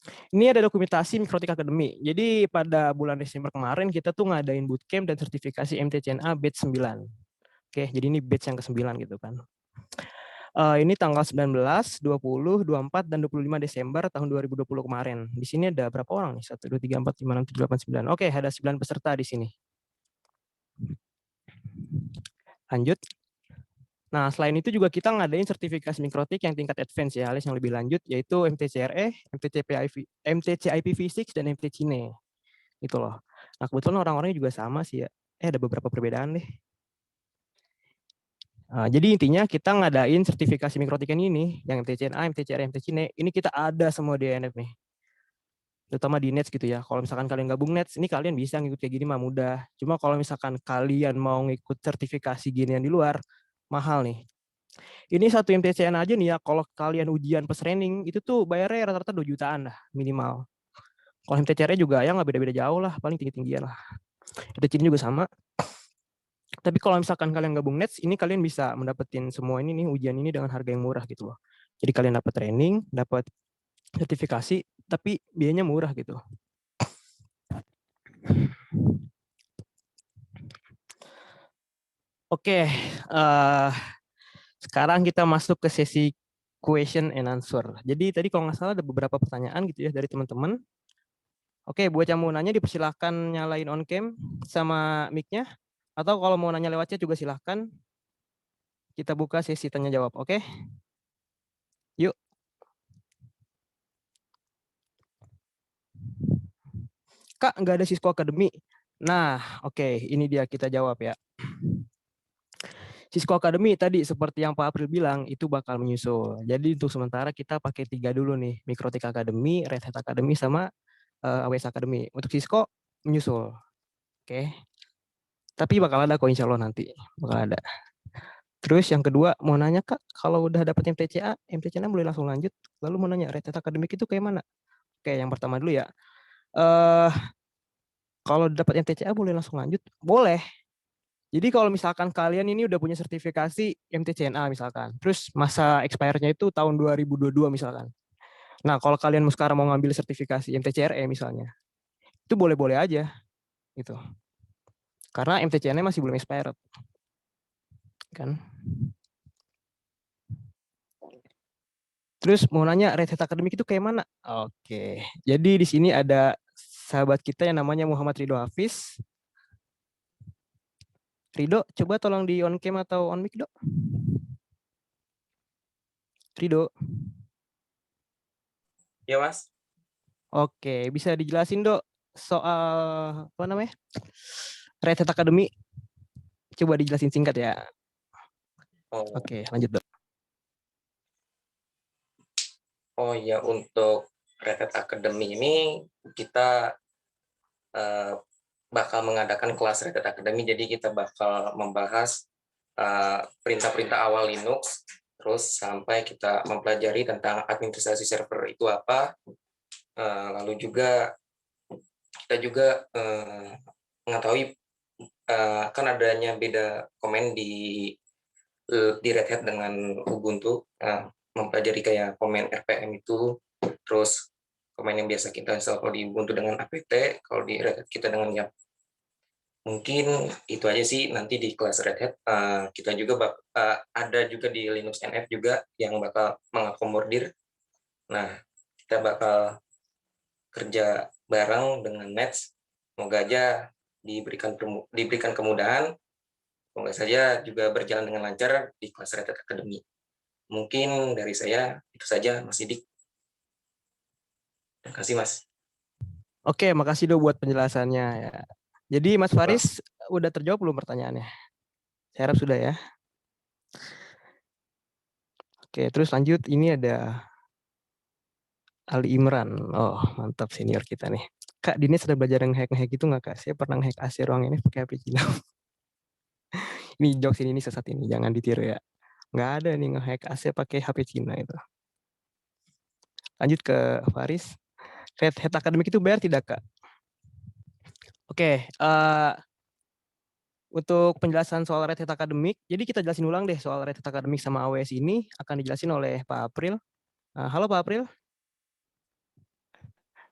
Ini ada dokumentasi Microtik Academy. Jadi pada bulan Desember kemarin kita tuh ngadain bootcamp dan sertifikasi MTCNA batch 9. Oke, jadi ini batch yang ke-9 gitu kan. Ini tanggal 19, 20, 24, dan 25 Desember tahun 2020 kemarin. Di sini ada berapa orang nih? 1, 2, 3, 4, 5, 6, 7, 8, 9. Oke, ada 9 peserta di sini. Lanjut. Nah, selain itu juga kita ngadain sertifikasi Microtik yang tingkat advance ya, alias yang lebih lanjut, yaitu MTCRE, MTCIPv6, dan MTCine. Gitu loh. Nah, kebetulan orang-orangnya juga sama sih ya. Ada beberapa perbedaan deh. Jadi intinya kita ngadain sertifikasi Microtik ini, yang MTCNA, MTCRE, MTCine, ini kita ada semua di NF nih. Terutama di Nets gitu ya. Kalau misalkan kalian gabung Nets, ini kalian bisa ngikut kayak gini mah mudah. Cuma kalau misalkan kalian mau ngikut sertifikasi ginian di luar, mahal nih. Ini satu MTCNA aja nih ya, kalau kalian ujian pas training, itu tuh bayarnya rata-rata 2 jutaan lah minimal. Kalau MTCRE juga ya nggak beda-beda jauh lah, paling tinggi-tinggian lah. MTCine juga sama. Tapi kalau misalkan kalian gabung Nets, ini kalian bisa mendapatkan semua ini nih, ujian ini dengan harga yang murah gitu loh. Jadi kalian dapat training, dapat sertifikasi, tapi biayanya murah gitu. Oke, sekarang kita masuk ke sesi question and answer. Jadi tadi kalau nggak salah ada beberapa pertanyaan gitu ya dari teman-teman. Oke, buat yang mau nanya dipersilahkan nyalain on cam sama mic-nya. Atau kalau mau nanya lewat chat juga silahkan. Kita buka sesi tanya jawab, oke? Yuk. Kak, nggak ada Cisco Academy. Nah, oke, ini dia kita jawab ya. Cisco Academy tadi seperti yang Pak April bilang itu bakal menyusul. Jadi untuk sementara kita pakai 3 dulu nih, Mikrotik Academy, Red Hat Academy sama AWS Academy. Untuk Cisco menyusul. Oke. Tapi bakal ada kok insya Allah nanti. Bakal ada. Terus yang kedua mau nanya Kak, kalau udah dapat MTCA boleh langsung lanjut. Lalu mau nanya Red Hat Academy itu kayak mana? Oke, yang pertama dulu ya. Kalau dapat MTCA boleh langsung lanjut? Boleh. Jadi kalau misalkan kalian ini udah punya sertifikasi MTCNA misalkan, terus masa expire-nya itu tahun 2022 misalkan. Nah, kalau kalian sekarang mau ngambil sertifikasi MTCRE misalnya, itu boleh-boleh aja gitu. Karena MTCNA masih belum expired. Kan? Terus mau nanya Red Hat Academy itu kayak mana? Oke. Jadi di sini ada sahabat kita yang namanya Muhammad Ridho Hafiz. Ridho, coba tolong di on cam atau on mic, Dok. Ridho. Ya, Mas. Oke, bisa dijelasin, Dok, soal apa namanya? Red Hat Academy. Coba dijelasin singkat ya. Oke, lanjut, Dok. Oh ya, untuk Red Hat Academy ini kita bakal mengadakan kelas Red Hat Academy, jadi kita bakal membahas perintah-perintah awal Linux, terus sampai kita mempelajari tentang administrasi server itu apa, lalu juga kita juga mengetahui kan adanya beda komen di Red Hat dengan Ubuntu, mempelajari kayak komen RPM itu, terus komen yang biasa kita install kalau di Ubuntu dengan apt, kalau di Red Hat kita dengan YAP. Mungkin itu aja sih nanti di kelas Red Hat. Kita juga ada juga di Linux NF juga yang bakal mengakomodir. Nah, kita bakal kerja bareng dengan Nets. Semoga aja diberikan kemudahan. Semoga saja juga berjalan dengan lancar di kelas Red Hat Academy. Mungkin dari saya itu saja, Mas Sidik. Terima kasih, Mas. Oke, makasih Dok buat penjelasannya ya. Jadi Mas Faris udah terjawab belum pertanyaannya? Saya harap sudah ya. Oke, terus lanjut ini ada Ali Imran. Oh, mantap senior kita nih. Kak, Dini sudah belajar nge-hack gitu nggak Kak? Saya pernah nge-hack AC ruang ini pakai HP Cina. Ini jokes ini sesat ini, jangan ditiru ya. Nggak ada nih nge-hack AC pakai HP Cina itu. Lanjut ke Faris. Red Hat Academic itu bayar tidak Kak? Oke, untuk penjelasan soal Red Hat Academic, jadi kita jelasin ulang deh soal Red Hat Academic sama AWS ini akan dijelasin oleh Pak April. Halo Pak April.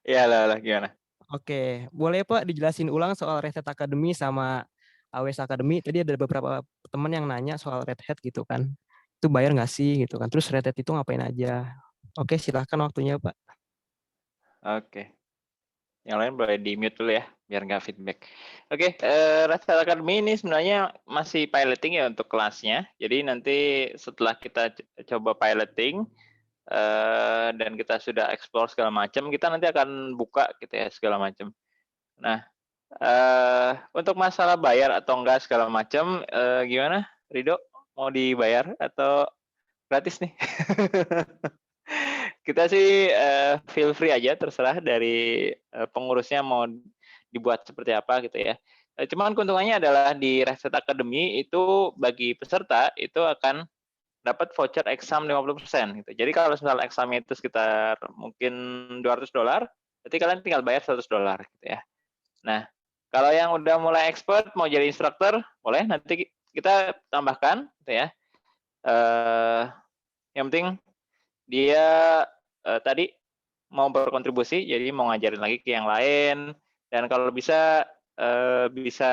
Ya, lah gimana? Oke, boleh Pak dijelasin ulang soal Red Hat Academy sama AWS Academy. Tadi ada beberapa teman yang nanya soal Red Hat gitu kan. Itu bayar nggak sih gitu kan. Terus Red Hat itu ngapain aja. Oke, silahkan waktunya Pak. Oke. Yang lain boleh di mute dulu ya, biar nggak feedback. Oke, Red Hat Academy ini sebenarnya masih piloting ya untuk kelasnya. Jadi nanti setelah kita coba piloting, dan kita sudah explore segala macam, kita nanti akan buka gitu ya segala macam. Nah, untuk masalah bayar atau enggak segala macam, gimana, Ridho? Mau dibayar atau gratis nih? Kita sih feel free aja, terserah dari pengurusnya mau dibuat seperti apa gitu ya. Cuman keuntungannya adalah di Red Hat Academy itu bagi peserta itu akan dapat voucher exam 50% gitu. Jadi kalau misalnya examnya itu sekitar mungkin $200, berarti kalian tinggal bayar $100 gitu ya. Nah, kalau yang udah mulai expert mau jadi instruktur, boleh nanti kita tambahkan gitu ya. Yang penting dia tadi mau berkontribusi, jadi mau ngajarin lagi ke yang lain, dan kalau bisa bisa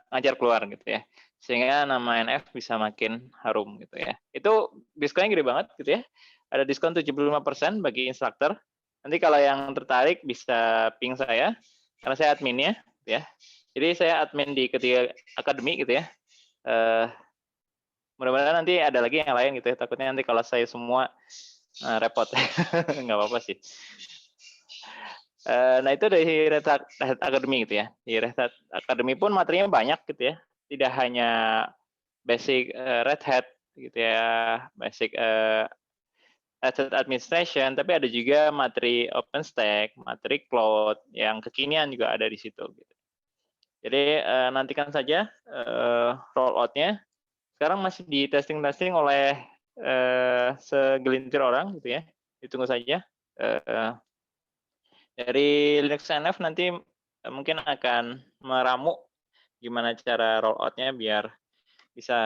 ngajar keluar gitu ya, sehingga nama NF bisa makin harum gitu ya. Itu diskonnya gede banget gitu ya, ada diskon 75% bagi instruktur, Nanti kalau yang tertarik bisa ping saya, karena saya adminnya, ya. Jadi saya admin di Ketiga Akademi gitu ya. Mudah-mudahan nanti ada lagi yang lain gitu ya. Takutnya nanti kalau saya semua repot, nggak apa-apa sih. Nah itu dari Red Hat Academy gitu ya. Di Red Hat Academy pun materinya banyak gitu ya. Tidak hanya basic Red Hat gitu ya, basic Red Hat Administration, tapi ada juga materi OpenStack, materi Cloud yang kekinian juga ada di situ. Gitu. Jadi nantikan saja rollout-nya. Sekarang masih di testing oleh segelintir orang gitu ya. Ditunggu saja. Dari Linux NF nanti mungkin akan meramu gimana cara rollout-nya biar bisa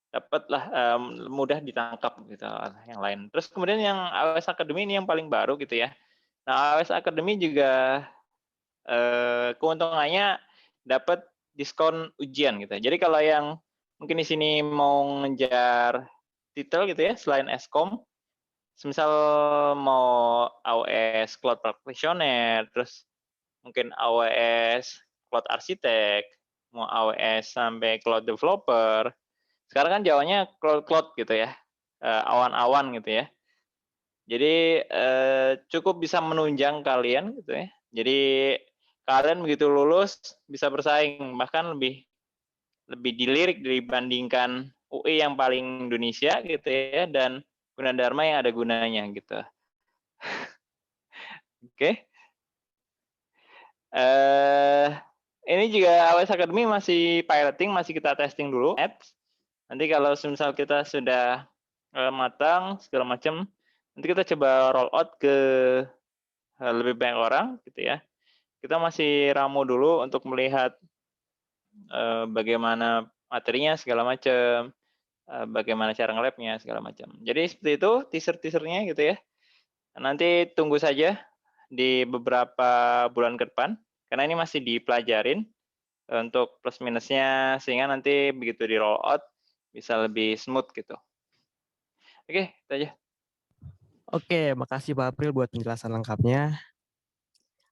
dapatlah mudah ditangkap gitu yang lain. Terus kemudian yang AWS Academy ini yang paling baru gitu ya. Nah, AWS Academy juga keuntungannya dapat diskon ujian gitu. Jadi kalau yang mungkin di sini mau ngejar titel gitu ya selain Escom, semisal mau AWS Cloud Practitioner, terus mungkin AWS Cloud Architect, mau AWS sampai Cloud Developer. Sekarang kan jawabannya cloud gitu ya, awan-awan gitu ya. Jadi cukup bisa menunjang kalian gitu ya. Jadi kalian begitu lulus bisa bersaing, bahkan lebih dilirik dibandingkan UI yang paling Indonesia gitu ya, dan Gunadarma yang ada gunanya gitu. Oke. Ini juga AWS Academy masih piloting, masih kita testing dulu. Nanti kalau misal kita sudah matang segala macam, nanti kita coba roll out ke lebih banyak orang gitu ya. Kita masih ramu dulu untuk melihat bagaimana materinya segala macam, bagaimana cara nge-lab-nya segala macam. Jadi seperti itu teaser-teasernya gitu ya. Nanti tunggu saja di beberapa bulan ke depan, karena ini masih dipelajarin untuk plus minusnya, sehingga nanti begitu di roll out bisa lebih smooth gitu. Oke, itu aja. Oke, makasih Pak April buat penjelasan lengkapnya.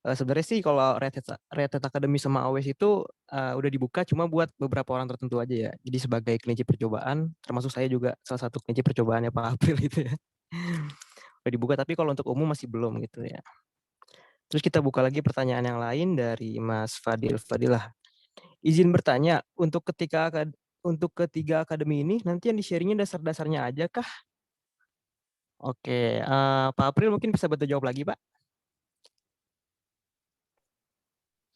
Sebenarnya sih kalau Red Hat Academy sama AWS itu udah dibuka cuma buat beberapa orang tertentu aja ya. Jadi sebagai kelinci percobaan, termasuk saya juga salah satu kelinci percobaannya Pak April itu ya. Udah dibuka, tapi kalau untuk umum masih belum gitu ya. Terus kita buka lagi pertanyaan yang lain dari Mas Fadilah. Izin bertanya, untuk ketiga akademi ini nanti yang di-sharing-nya dasar-dasarnya aja kah? Oke, Pak April mungkin bisa bantu jawab lagi, Pak.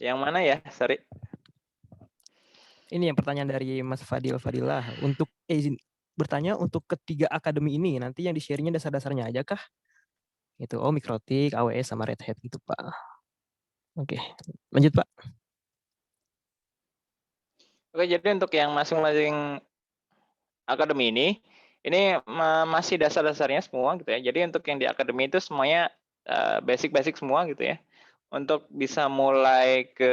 Yang mana ya, sorry? Ini yang pertanyaan dari Mas Fadilah. Untuk izin bertanya, untuk ketiga akademi ini nanti yang di-sharing-nya dasar-dasarnya aja kah? Itu Mikrotik, AWS sama Red Hat gitu, Pak. Oke, lanjut Pak. Oke, jadi untuk yang masing-masing akademi ini masih dasar-dasarnya semua gitu ya. Jadi untuk yang di akademi itu semuanya basic-basic semua gitu ya. Untuk bisa mulai ke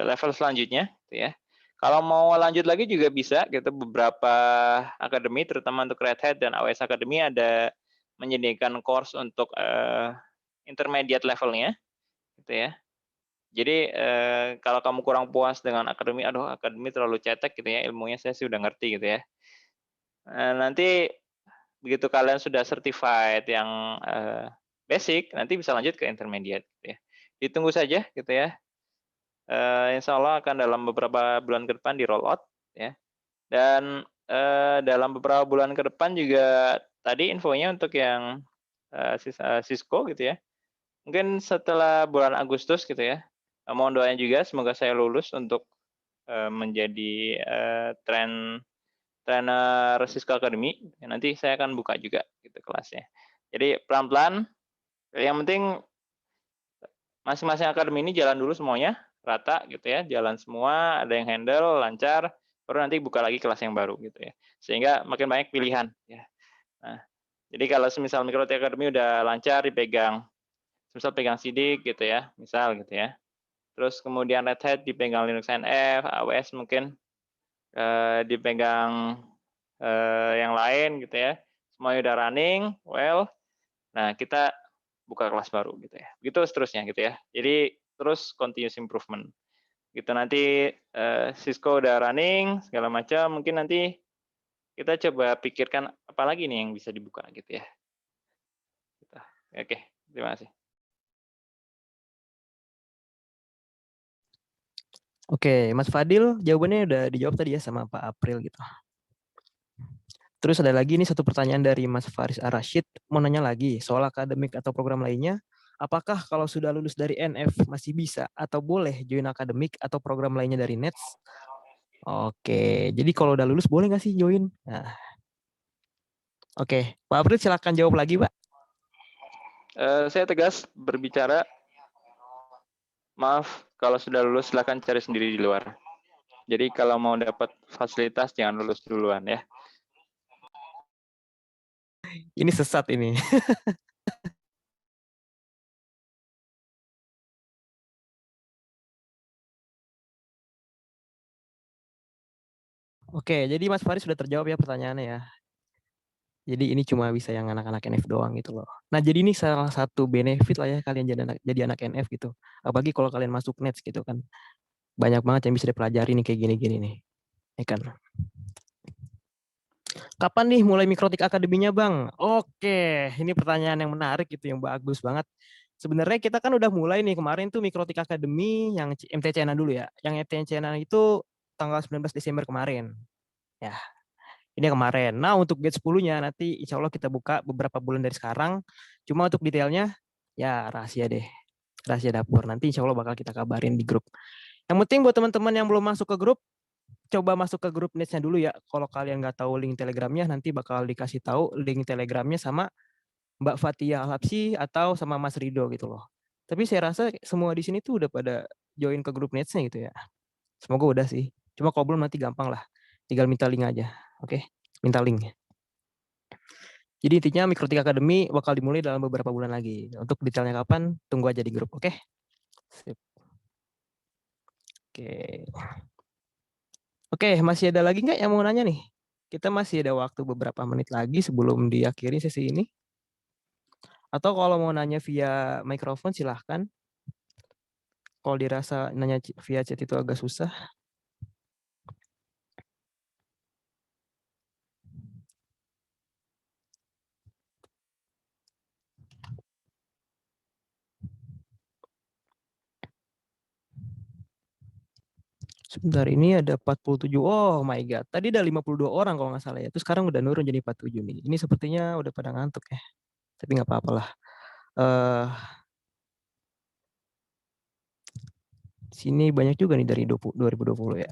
level selanjutnya gitu ya. Kalau mau lanjut lagi juga bisa gitu, beberapa akademi terutama untuk Red Hat dan AWS Academy ada menyediakan course untuk intermediate levelnya gitu ya. Jadi kalau kamu kurang puas dengan akademi, aduh akademi terlalu cetek gitu ya, ilmunya saya sih udah ngerti gitu ya. Nanti begitu kalian sudah certified yang basic, nanti bisa lanjut ke intermediate gitu ya. Ditunggu saja gitu ya. Insya Allah akan dalam beberapa bulan ke depan di roll out ya. Dan dalam beberapa bulan ke depan juga tadi infonya untuk yang Cisco gitu ya. Mungkin setelah bulan Agustus gitu ya. Mohon doanya juga semoga saya lulus untuk menjadi trainer Cisco Academy. Nanti saya akan buka juga gitu kelasnya. Jadi pelan-pelan. Yang penting masing-masing akademi ini jalan dulu semuanya rata gitu ya, jalan semua, ada yang handle lancar, baru nanti buka lagi kelas yang baru gitu ya. Sehingga makin banyak pilihan ya. Nah, jadi kalau semisal Mikrotik Academy udah lancar dipegang, misal pegang Sidik gitu ya, misal gitu ya. Terus kemudian Red Hat dipegang Linux NF, AWS mungkin dipegang yang lain gitu ya. Semuanya udah running, well, Nah, kita buka kelas baru gitu ya. Begitu seterusnya gitu ya. Jadi terus continuous improvement. Gitu nanti Cisco udah running segala macam, mungkin nanti kita coba pikirkan apa lagi nih yang bisa dibuka gitu ya. Gitu. Oke, terima kasih. Oke, Mas Fadil, jawabannya udah dijawab tadi ya sama Pak April gitu. Terus ada lagi nih satu pertanyaan dari Mas Faris Arashid, mau nanya lagi soal akademik atau program lainnya. Apakah kalau sudah lulus dari NF masih bisa atau boleh join akademik atau program lainnya dari NETS? Oke, jadi kalau udah lulus boleh nggak sih join? Nah, oke, Pak April silakan jawab lagi, Pak. Saya tegas berbicara. Maaf, kalau sudah lulus silakan cari sendiri di luar. Jadi kalau mau dapat fasilitas jangan lulus duluan ya. Ini sesat ini. Oke, jadi Mas Faris sudah terjawab ya pertanyaannya ya. Jadi ini cuma bisa yang anak-anak NF doang gitu loh. Nah, jadi ini salah satu benefit lah ya kalian jadi anak NF gitu. Apalagi kalau kalian masuk NETS gitu kan. Banyak banget yang bisa dipelajari nih kayak gini-gini nih. Ya kan? Kapan nih mulai Mikrotik Akademinya, Bang? Oke, ini pertanyaan yang menarik gitu, yang bagus banget. Sebenarnya kita kan udah mulai nih kemarin tuh Mikrotik Academy yang MTCNA dulu ya. Yang MTCNA itu tanggal 19 Desember kemarin. Ya, ini kemarin. Nah, untuk batch 10-nya nanti insya Allah kita buka beberapa bulan dari sekarang. Cuma untuk detailnya, ya rahasia deh. Rahasia dapur. Nanti insya Allah bakal kita kabarin di grup. Yang penting buat teman-teman yang belum masuk ke grup, coba masuk ke grup Nets-nya dulu ya. Kalau kalian nggak tahu link Telegramnya, nanti bakal dikasih tahu link Telegramnya sama Mbak Fatia Alapsi atau sama Mas Rido gitu loh. Tapi saya rasa semua di sini tuh udah pada join ke grup Nets-nya gitu ya. Semoga udah sih. Cuma kalau belum nanti gampang lah. Tinggal minta link aja. Oke, minta link. Jadi intinya Mikrotik Academy bakal dimulai dalam beberapa bulan lagi. Untuk detailnya kapan, tunggu aja di grup. Oke? Sip. Oke. Oke, masih ada lagi nggak yang mau nanya nih? Kita masih ada waktu beberapa menit lagi sebelum diakhiri sesi ini. Atau kalau mau nanya via mikrofon silahkan. Kalau dirasa nanya via chat itu agak susah. Sebentar, ini ada 47. Oh my God. Tadi ada 52 orang kalau nggak salah ya. Terus sekarang udah nurun jadi 47 nih. Ini sepertinya udah pada ngantuk ya. Tapi nggak apa-apa lah. Sini banyak juga nih dari 2020 ya.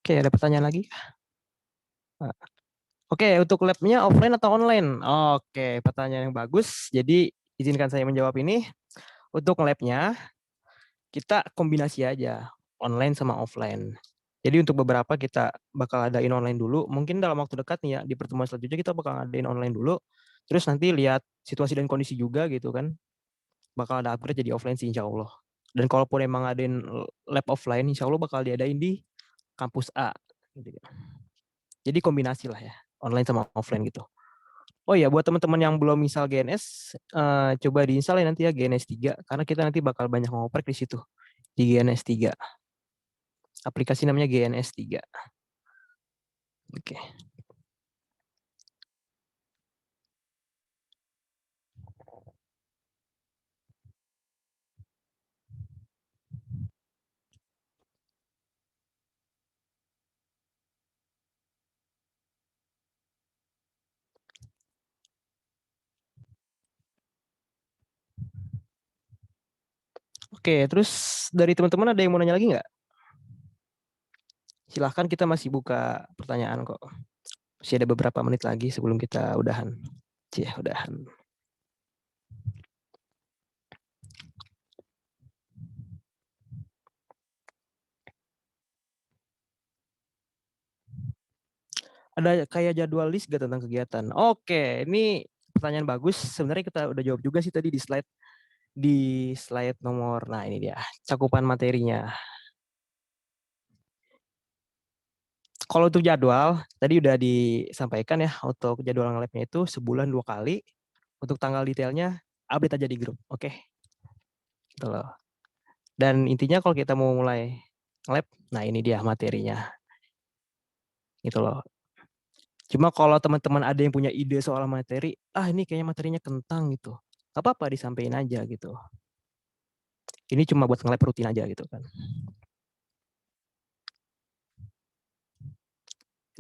Oke, ada pertanyaan lagi? Oke, untuk lab-nya offline atau online? Oke, pertanyaan yang bagus. Jadi izinkan saya menjawab ini. Untuk lab-nya kita kombinasi aja online sama offline. Jadi untuk beberapa kita bakal adain online dulu. Mungkin dalam waktu dekat nih ya di pertemuan selanjutnya kita bakal adain online dulu. Terus nanti lihat situasi dan kondisi juga gitu kan. Bakal ada upgrade jadi offline sih insya Allah. Dan kalaupun emang adain lab offline, insya Allah bakal diadain di kampus A. Jadi kombinasi lah ya, online sama offline gitu. Oh ya, buat teman-teman yang belum install GNS, coba diinstal ya nanti ya GNS 3, karena kita nanti bakal banyak ngoprek di situ, di GNS 3. Aplikasi namanya GNS 3. Oke. Oke, terus dari teman-teman ada yang mau nanya lagi nggak? Silahkan, kita masih buka pertanyaan kok. Masih ada beberapa menit lagi sebelum kita udahan. Udahan. Ada kayak jadwal list gak tentang kegiatan? Oke, ini pertanyaan bagus. Sebenarnya kita udah jawab juga sih tadi di slide nomor. Nah, ini dia cakupan materinya. Kalau untuk jadwal, tadi udah disampaikan ya, untuk jadwal nge-lab-nya itu sebulan 2 kali. Untuk tanggal detailnya, update aja di grup, oke? Gitu loh. Dan intinya kalau kita mau mulai nge-lab, nah ini dia materinya. Gitu loh. Cuma kalau teman-teman ada yang punya ide soal materi, ini kayaknya materinya kentang gitu. Gak apa-apa disampaikan aja gitu. Ini cuma buat nge-lab rutin aja gitu kan.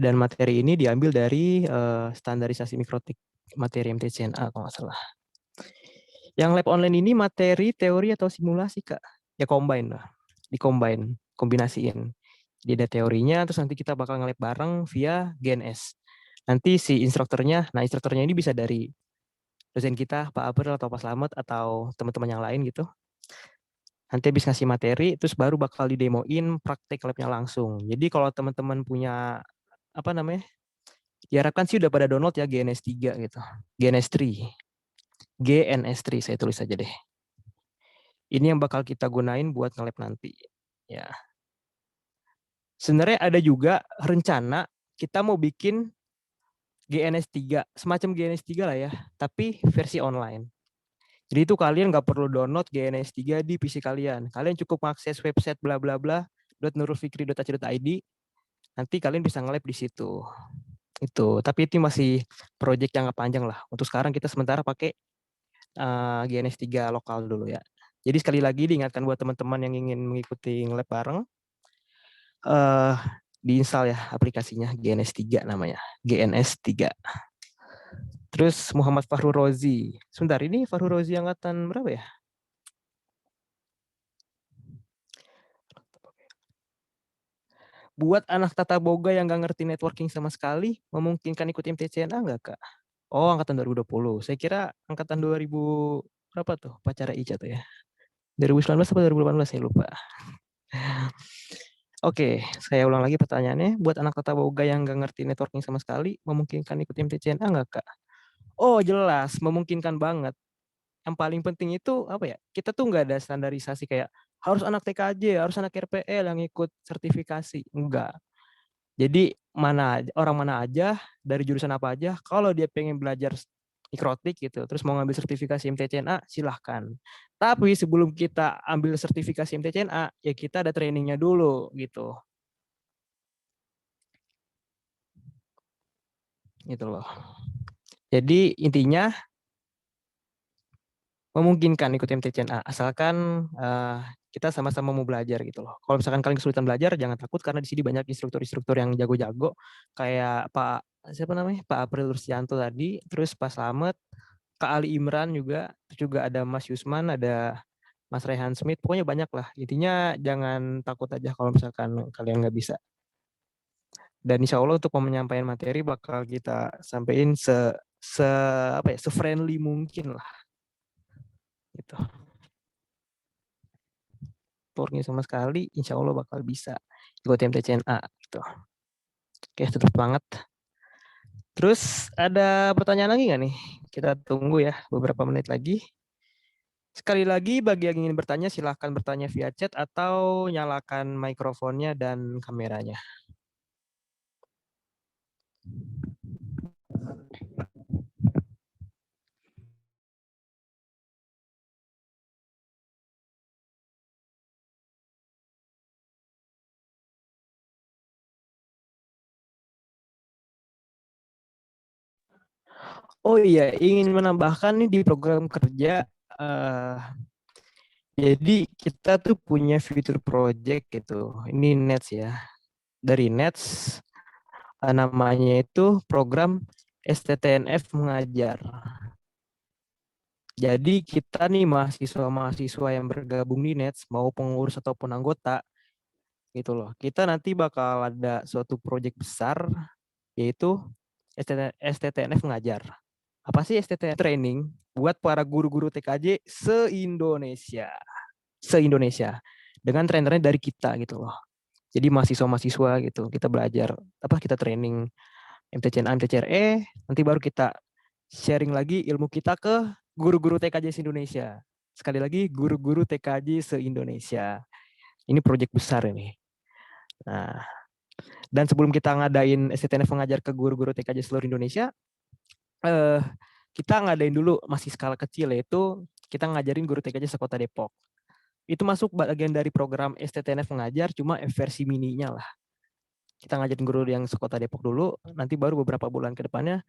Dan materi ini diambil dari standarisasi mikrotik materi MTCNA kalau nggak salah. Yang lab online ini materi, teori, atau simulasi, Kak? Ya combine lah. Di-combine, kombinasiin. Jadi ada teorinya, terus nanti kita bakal nge-lab bareng via GNS. Nanti si instrukturnya ini bisa dari dosen kita, Pak April atau Pak Slamet, atau teman-teman yang lain gitu. Nanti habis ngasih materi, terus baru bakal didemoin praktek labnya langsung. Jadi kalau teman-teman punya, diharapkan sih udah pada download ya GNS 3 gitu. GNS 3 saya tulis aja deh. Ini yang bakal kita gunain buat nge-lab nanti. Ya. Sebenarnya ada juga rencana kita mau bikin GNS 3, semacam GNS 3 lah ya, tapi versi online. Jadi itu kalian nggak perlu download GNS 3 di PC kalian. Kalian cukup mengakses website bla bla bla .nurulfikri.ac.id. Nanti kalian bisa nge-lab di situ. Itu, tapi itu masih project jangka panjang lah. Untuk sekarang kita sementara pakai GNS 3 lokal dulu ya. Jadi sekali lagi diingatkan buat teman-teman yang ingin mengikuti nge-lab bareng, diinstal ya aplikasinya, GNS 3 namanya. GNS 3. Terus Muhammad Fahru Rozi. Sebentar, ini Fahru Rozi angkatan berapa ya? Buat anak tata boga yang nggak ngerti networking sama sekali, memungkinkan ikut MTCNA nggak, Kak? Oh, angkatan 2020. Saya kira angkatan 2000 berapa tuh? Pacara Ica tuh ya. 2019 atau 2018 saya lupa. Oke, saya ulang lagi pertanyaannya. Buat anak tata boga yang nggak ngerti networking sama sekali, memungkinkan ikut MTCNA nggak, Kak? Oh, jelas, memungkinkan banget. Yang paling penting itu apa ya? Kita tuh nggak ada standarisasi kayak harus anak TKJ, harus anak RPL yang ikut sertifikasi. Enggak. Jadi orang mana aja, dari jurusan apa aja, kalau dia pengen belajar mikrotik gitu, terus mau ngambil sertifikasi MTCNA, silahkan. Tapi sebelum kita ambil sertifikasi MTCNA, ya kita ada trainingnya dulu gitu. Gitu loh. Jadi intinya memungkinkan ikut MTCNA, asalkan kita sama-sama mau belajar gitu loh. Kalau misalkan kalian kesulitan belajar, jangan takut karena di sini banyak instruktur-instruktur yang jago-jago, kayak Pak April Rusdianto tadi, terus Pak Slamet, Kak Ali Imran juga, terus juga ada Mas Yusman, ada Mas Rehan Smith, pokoknya banyak lah. Intinya jangan takut aja kalau misalkan kalian nggak bisa. Dan insya Allah untuk penyampaian materi bakal kita sampaikan se-friendly mungkin lah. Gitu. Networking sama sekali, insya Allah bakal bisa ikut MTCNA gitu. Oke, tetap semangat. Terus ada pertanyaan lagi nggak nih? Kita tunggu ya beberapa menit lagi. Sekali lagi bagi yang ingin bertanya silahkan bertanya via chat atau nyalakan mikrofonnya dan kameranya. Oh iya, ingin menambahkan nih di program kerja, jadi kita tuh punya fitur project gitu. Ini Nets ya. Dari Nets, namanya itu program STTNF Mengajar. Jadi kita nih mahasiswa-mahasiswa yang bergabung di Nets, mau pengurus ataupun anggota, gitu loh. Kita nanti bakal ada suatu proyek besar, yaitu STTNF Mengajar. Apa sih STTNF? Training buat para guru-guru TKJ se-Indonesia. Dengan trainernya dari kita gitu loh. Jadi mahasiswa-mahasiswa gitu, kita belajar, kita training MTCNA, MTCRE, nanti baru kita sharing lagi ilmu kita ke guru-guru TKJ se-Indonesia. Sekali lagi, guru-guru TKJ se-Indonesia. Ini proyek besar ini. Nah, Dan sebelum kita ngadain STTNF mengajar ke guru-guru TKJ seluruh Indonesia, kita ngadain dulu masih skala kecil, yaitu kita ngajarin guru TKJ sekota Depok. Itu masuk bagian dari program STTNF mengajar, cuma versi mininya lah. Kita ngajarin guru yang sekota Depok dulu, nanti baru beberapa bulan ke depannya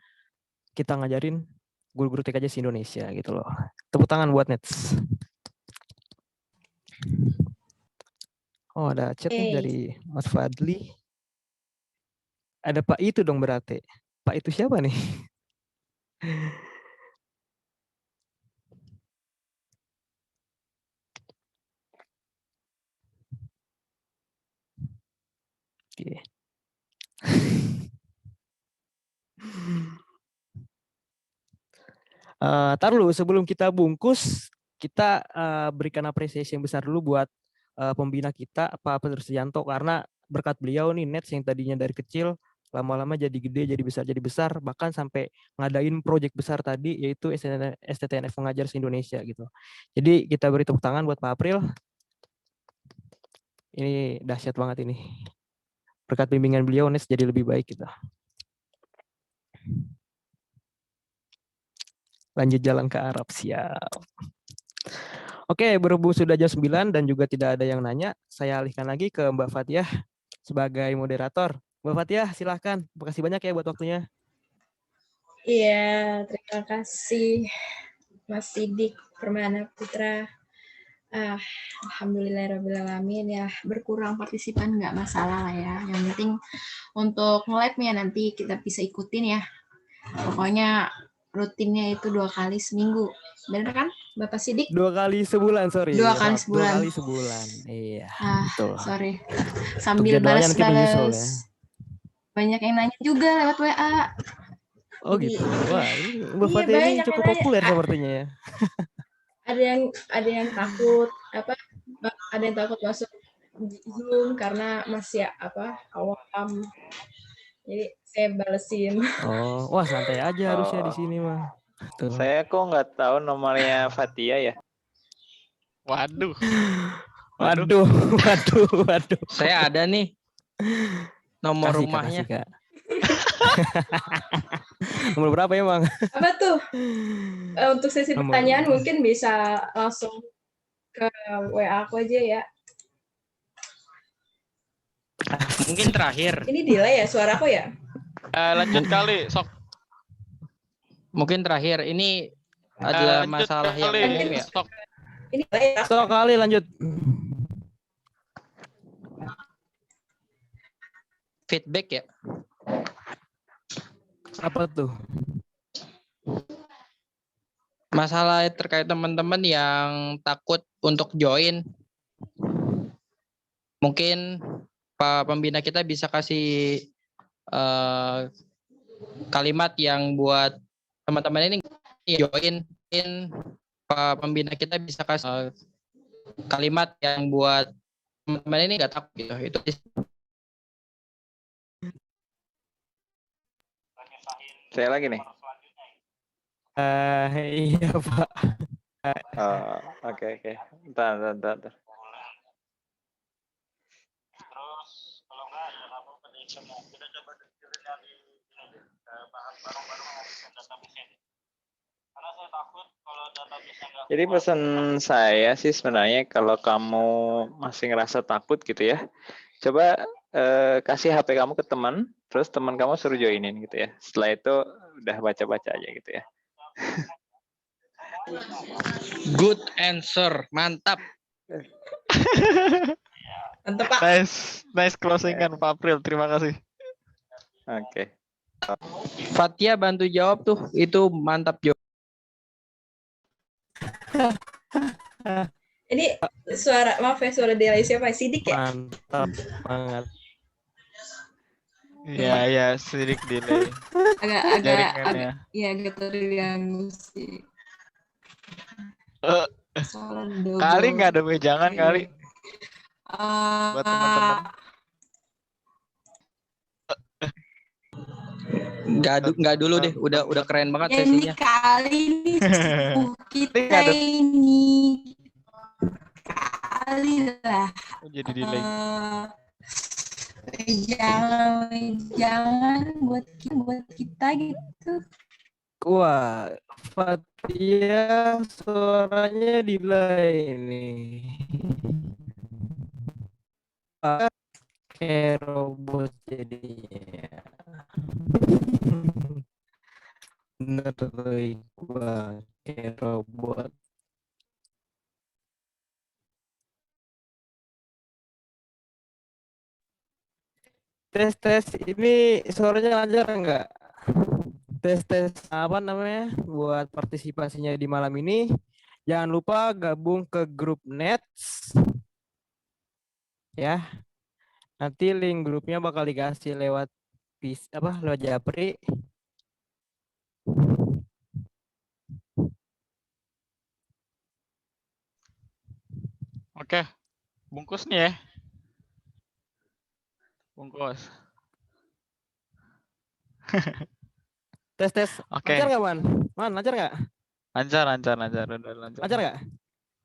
kita ngajarin guru-guru TKJ se-Indonesia gitu loh. Tepuk tangan buat Nets. Oh, ada chat nih dari Mas Fadli. Ada Pak itu dong berarti. Pak itu siapa nih? Oke. Tar dulu sebelum kita bungkus, kita berikan apresiasi yang besar dulu buat pembina kita Pak Sujanto, karena berkat beliau nih Nets yang tadinya dari kecil lama-lama jadi gede, jadi besar, bahkan sampai ngadain proyek besar tadi yaitu STTNF mengajar se-Indonesia gitu. Jadi kita beri tepuk tangan buat Pak April. Ini dahsyat banget ini. Berkat bimbingan beliau Nets jadi lebih baik gitu. Lanjut jalan ke Arab, siap. Oke, berhubung sudah jam 9 dan juga tidak ada yang nanya, saya alihkan lagi ke Mbak Fatiah sebagai moderator. Mbak Fatiah, silahkan. Terima kasih banyak ya buat waktunya. Iya, terima kasih Mas Sidik Permana Putra. Alhamdulillahirrahmanirrahim ya, berkurang partisipan nggak masalah lah ya. Yang penting untuk nge-lab-nya nanti kita bisa ikutin ya. Pokoknya rutinnya itu 2 kali seminggu. Benar kan Bapak Sidik? 2 kali sebulan, sorry. 2 kali sebulan. 2 kali sebulan. Iya, betul. Sorry. Sambil balas-balas. Ya. Banyak yang nanya juga lewat WA. Oh gitu. Wah, ini Mbak Fatih ini cukup populer sepertinya ya. Ada yang takut ada yang takut masuk Zoom karena masih awam. Jadi saya balesin. Oh, wah santai aja harusnya di sini mah. Tuh. Saya kok nggak tahu nomornya Fatia ya. Waduh. Saya ada nih nomor kasih, rumahnya. Kak. Nomor berapa ya, Bang? Apa tuh? Untuk sesi pertanyaan mungkin bisa langsung ke WA aku aja ya. Mungkin terakhir. Ini delay ya suaraku ya? Lanjut kali, sok. Mungkin terakhir. Ini adalah masalah yang umum ya. Sok. Ini delay ya. Sok kali lanjut. Feedback ya. Apa tuh? Masalah terkait teman-teman yang takut untuk join. Mungkin Pak Pembina kita bisa kasih kalimat yang buat teman-teman ini join. Pak Pembina kita bisa kasih kalimat yang buat teman-teman ini nggak takut gitu. Itu Saya lagi nih. Iya Pak. Oke. Bentar. Terus kalau nggak ada apa-apa kita coba dengerin dari baru menghabiskan database ini. Karena saya takut kalau database nggak. Jadi pesan saya sih sebenarnya kalau kamu masih ngerasa takut gitu ya, coba kasih HP kamu ke teman, terus teman kamu suruh joinin gitu ya. Setelah itu udah baca-baca aja gitu ya. good answer, mantap. Mantap Pak. Nice closingan Pak April, terima kasih. Oke. Fatia bantu jawab tuh, itu mantap jawab. Ini suara delay siapa? Sidik ya? Mantap banget. Iya, sedikit delay. Agak terganggu sih. Kali nggak ada wejangan kali. Buat teman-teman. Nggak dulu deh, udah keren banget Ini sesinya. kali ini kita ini kali lah. Jadi delay. jangan buat kita gitu. Wah, Fatia suaranya delay ini. Kayak robot jadinya. Bener gua kayak robot. Tes ini suaranya lancar enggak? Tes apa namanya buat partisipasinya di malam ini. Jangan lupa gabung ke grup Nets ya. Nanti link grupnya bakal dikasih lewat lewat Japri. Oke, bungkus nih ya. Bungkus. Tes. Oke. Lancar nggak, Man? Man, lancar nggak? Lancar. Udah lancar. Lancar nggak?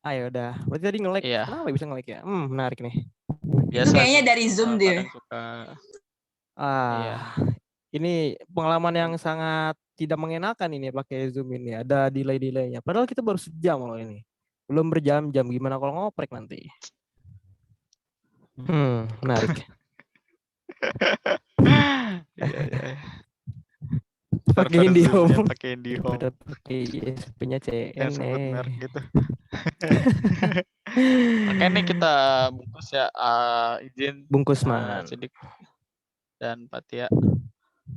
Ayo udah. Berarti tadi nge-lag. Iya. Kenapa bisa nge-lag ya? Menarik nih. Itu kayaknya dari Zoom dia. Suka. Iya. Ini pengalaman yang sangat tidak mengenakan ini pakai Zoom ini. Ada delay-delaynya. Padahal kita baru sejam loh ini. Belum berjam-jam. Gimana kalau ngoprek nanti? Menarik. Iya. Pakai IndiHome. Pakai IndiHome. Udah pakai ISP-nya CN. Sebut merek gitu. Oke, nih kita bungkus ya. Izin bungkus, Man. Sidik dan Fatia.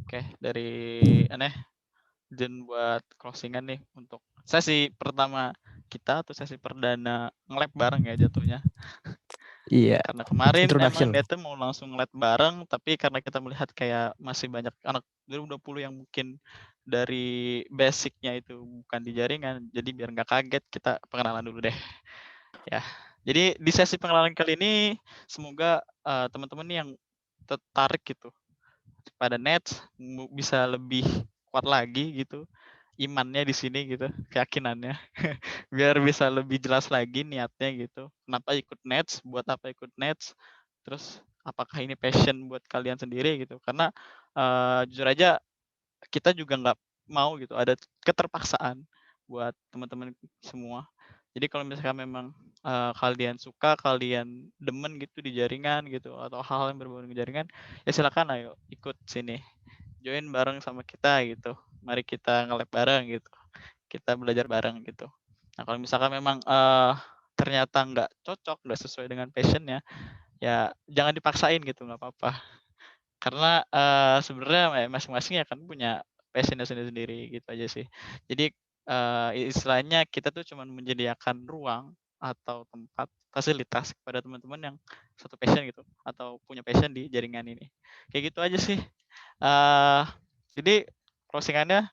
Oke, dari izin buat closingan nih untuk sesi pertama kita atau sesi perdana nge-lab bareng ya jatuhnya. Iya. Karena kemarin emang dia tuh mau langsung nge-lab bareng, tapi karena kita melihat kayak masih banyak anak 2020 yang mungkin dari basic-nya itu bukan di jaringan, jadi biar nggak kaget kita pengenalan dulu deh. Ya, jadi di sesi pengenalan kali ini semoga teman-teman yang tertarik gitu pada Nets bisa lebih kuat lagi gitu imannya di sini gitu, keyakinannya biar bisa lebih jelas lagi niatnya gitu, kenapa ikut Nets, buat apa ikut Nets, terus apakah ini passion buat kalian sendiri gitu. Karena jujur aja kita juga nggak mau gitu ada keterpaksaan buat teman-teman semua. Jadi kalau misalkan memang kalian suka, kalian demen gitu di jaringan gitu atau hal yang berbau dengan jaringan, ya silakan ayo ikut sini, join bareng sama kita gitu. Mari kita nge-lab bareng gitu, kita belajar bareng gitu. Nah kalau misalkan memang ternyata nggak cocok, nggak sesuai dengan passionnya, ya jangan dipaksain gitu, nggak apa-apa. Karena sebenarnya masing-masing ya kan punya passionnya sendiri gitu aja sih. Jadi istilahnya kita tuh cuma menyediakan ruang atau tempat fasilitas kepada teman-teman yang satu passion gitu atau punya passion di jaringan ini. Kayak gitu aja sih. Jadi closingannya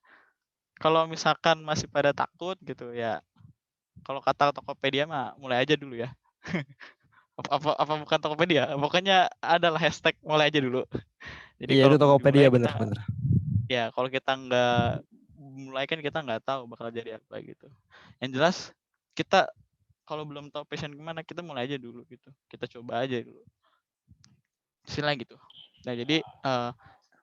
kalau misalkan masih pada takut gitu ya, kalau kata Tokopedia mah mulai aja dulu ya. apa bukan Tokopedia? Pokoknya adalah hashtag mulai aja dulu. Jadi iya, kalau itu Tokopedia bener. Ya kalau kita nggak mulai kan kita nggak tahu bakal jadi apa gitu. Yang jelas kita kalau belum tahu passion gimana, kita mulai aja dulu gitu. Kita coba aja dulu. Istilah gitu. Nah jadi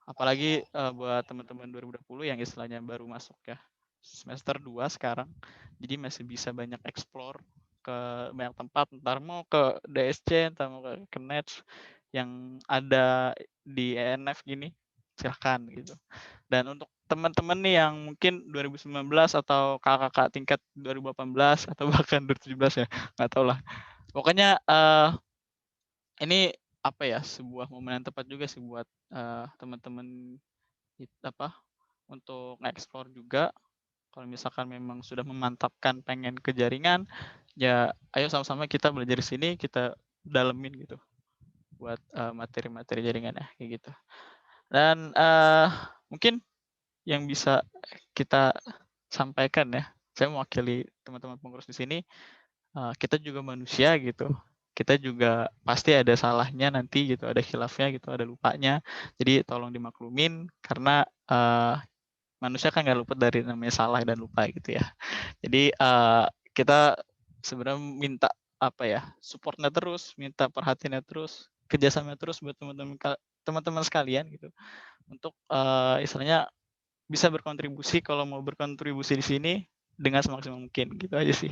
apalagi buat teman-teman 2020 yang istilahnya baru masuk ya semester 2 sekarang, jadi masih bisa banyak explore ke banyak tempat, ntar mau ke DSC, ntar mau ke Nets yang ada di ENF gini, silahkan gitu. Dan untuk teman-teman nih yang mungkin 2019 atau kakak-kakak tingkat 2018 atau bahkan 2017 ya, nggak tahu lah. Pokoknya ini apa ya, sebuah momen yang tepat juga sih buat teman-teman untuk nge-explore juga. Kalau misalkan memang sudah memantapkan pengen ke jaringan, ya ayo sama-sama kita belajar di sini, kita dalemin gitu buat materi-materi jaringan ya kayak gitu. Dan mungkin yang bisa kita sampaikan ya, saya mewakili teman-teman pengurus di sini, kita juga manusia gitu. Kita juga pasti ada salahnya nanti gitu, ada khilafnya gitu, ada lupanya. Jadi tolong dimaklumin karena manusia kan nggak luput dari namanya salah dan lupa gitu ya. Jadi kita sebenarnya minta supportnya terus, minta perhatiannya terus, kerjasama terus buat teman-teman sekalian gitu untuk istilahnya bisa berkontribusi, kalau mau berkontribusi di sini dengan semaksimal mungkin gitu aja sih.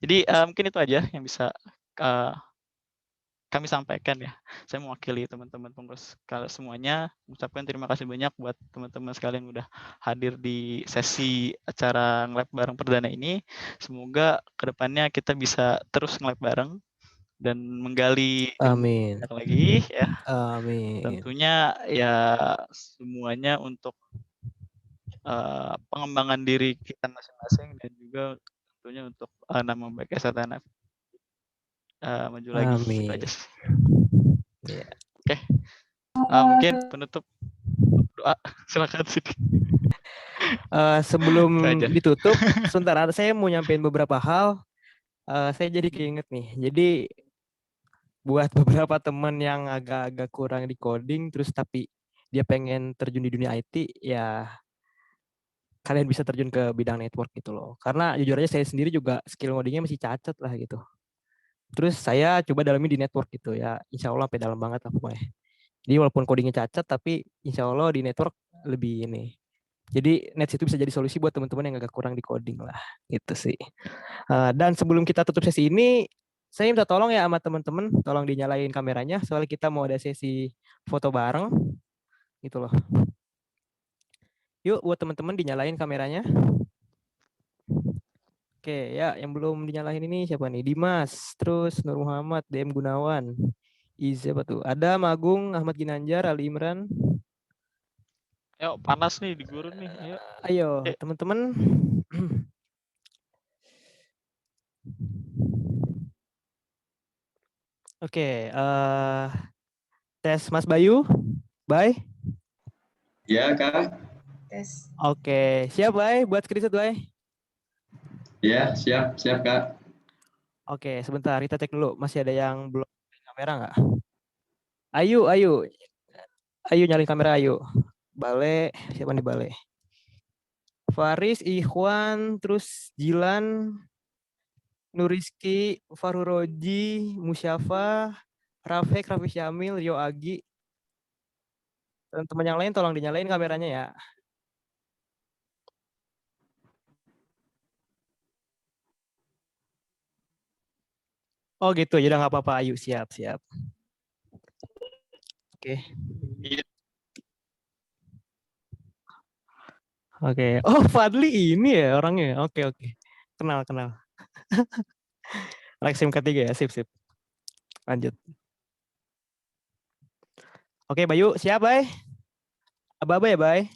Jadi mungkin itu aja yang bisa kami sampaikan ya. Saya mewakili teman-teman pengurus kalau semuanya mengucapkan terima kasih banyak buat teman-teman sekalian udah hadir di sesi acara nge-lab bareng perdana ini. Semoga kedepannya kita bisa terus nge-lab bareng dan menggali Amin. banyak lagi ya. Amin. Tentunya ya semuanya untuk pengembangan diri kita masing-masing dan juga tentunya untuk nama baik STNF maju lagi gitu Amin. aja sih. Iya. Oke. Mungkin penutup doa silakan Sidi. Sebelum Itu aja. ditutup, sebentar saya mau nyampein beberapa hal. Saya jadi keinget nih. Jadi buat beberapa teman yang agak-agak kurang di coding, terus tapi dia pengen terjun di dunia IT, ya kalian bisa terjun ke bidang network gitu loh. Karena jujur aja saya sendiri juga skill codingnya masih cacat lah gitu. Terus saya coba dalami di network gitu ya. Insya Allah sampai dalam banget lah pokoknya. Jadi walaupun codingnya cacat, tapi insya Allah di network lebih ini. Jadi Nets itu bisa jadi solusi buat teman-teman yang agak kurang di coding lah, gitu sih. Dan sebelum kita tutup sesi ini, saya minta tolong ya sama teman-teman, tolong dinyalain kameranya, soalnya kita mau ada sesi foto bareng, gitu loh. Yuk buat teman-teman dinyalain kameranya. Oke ya, yang belum dinyalain ini siapa nih? Dimas, terus Nur Muhammad, DM Gunawan, siapa tuh? Ada Magung, Ahmad Ginanjar, Ali Imran. Ayo panas nih di gurun nih. Ayo. Ayo teman-teman. Oke, tes Mas Bayu, bye. Ya Kak. Tes. Oke, siap bye buat screenshot bye. Ya siap Kak. Oke, sebentar kita cek dulu, masih ada yang belum kamera nggak? Ayu nyalin kamera ayu. Bale, siapa nih Bale? Faris, Ikhwan, terus Jilan, Nuriski, Farhuroji, Musyafa, Rafek, Raffi Syamil, Rio Agi. Teman-teman yang lain tolong dinyalain kameranya ya. Oh gitu, ya udah nggak apa-apa. Ayu, siap. Oke. Oke. Oh, Fadli ini ya orangnya. Oke. Kenal. Like SIM ketiga ya, sip. Lanjut. Oke, Bayu, siap, Bay? Aba-aba ya, Bay?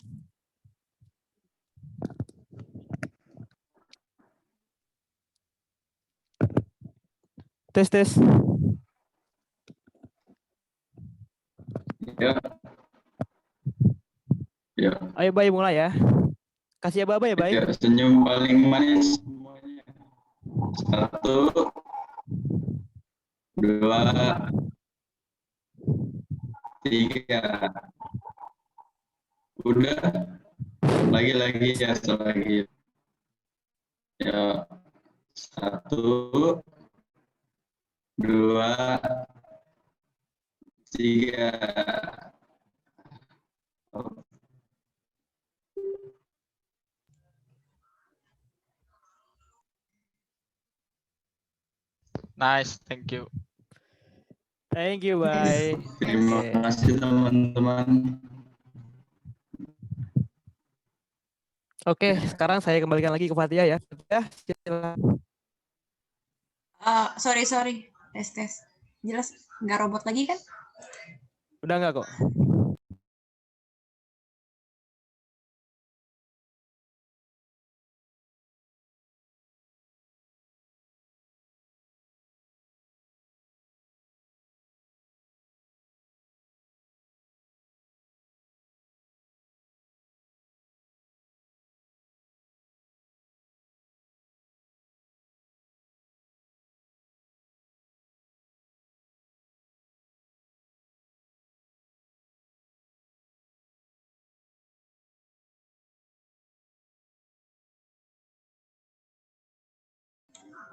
Tes. Ya. Ayo, Bay, mulai ya. Kasih aba-aba ya, Bay? Ya, senyum paling manis. 1, 2, 3. Udah. Lagi ya, lagi. Ya. 1, 2, 3. Nice, thank you. Thank you, Bay. Terima kasih teman-teman. Oke, sekarang saya kembalikan lagi ke Fatia ya. Silakan. Sorry. Tes. Jelas nggak robot lagi kan? Udah nggak kok?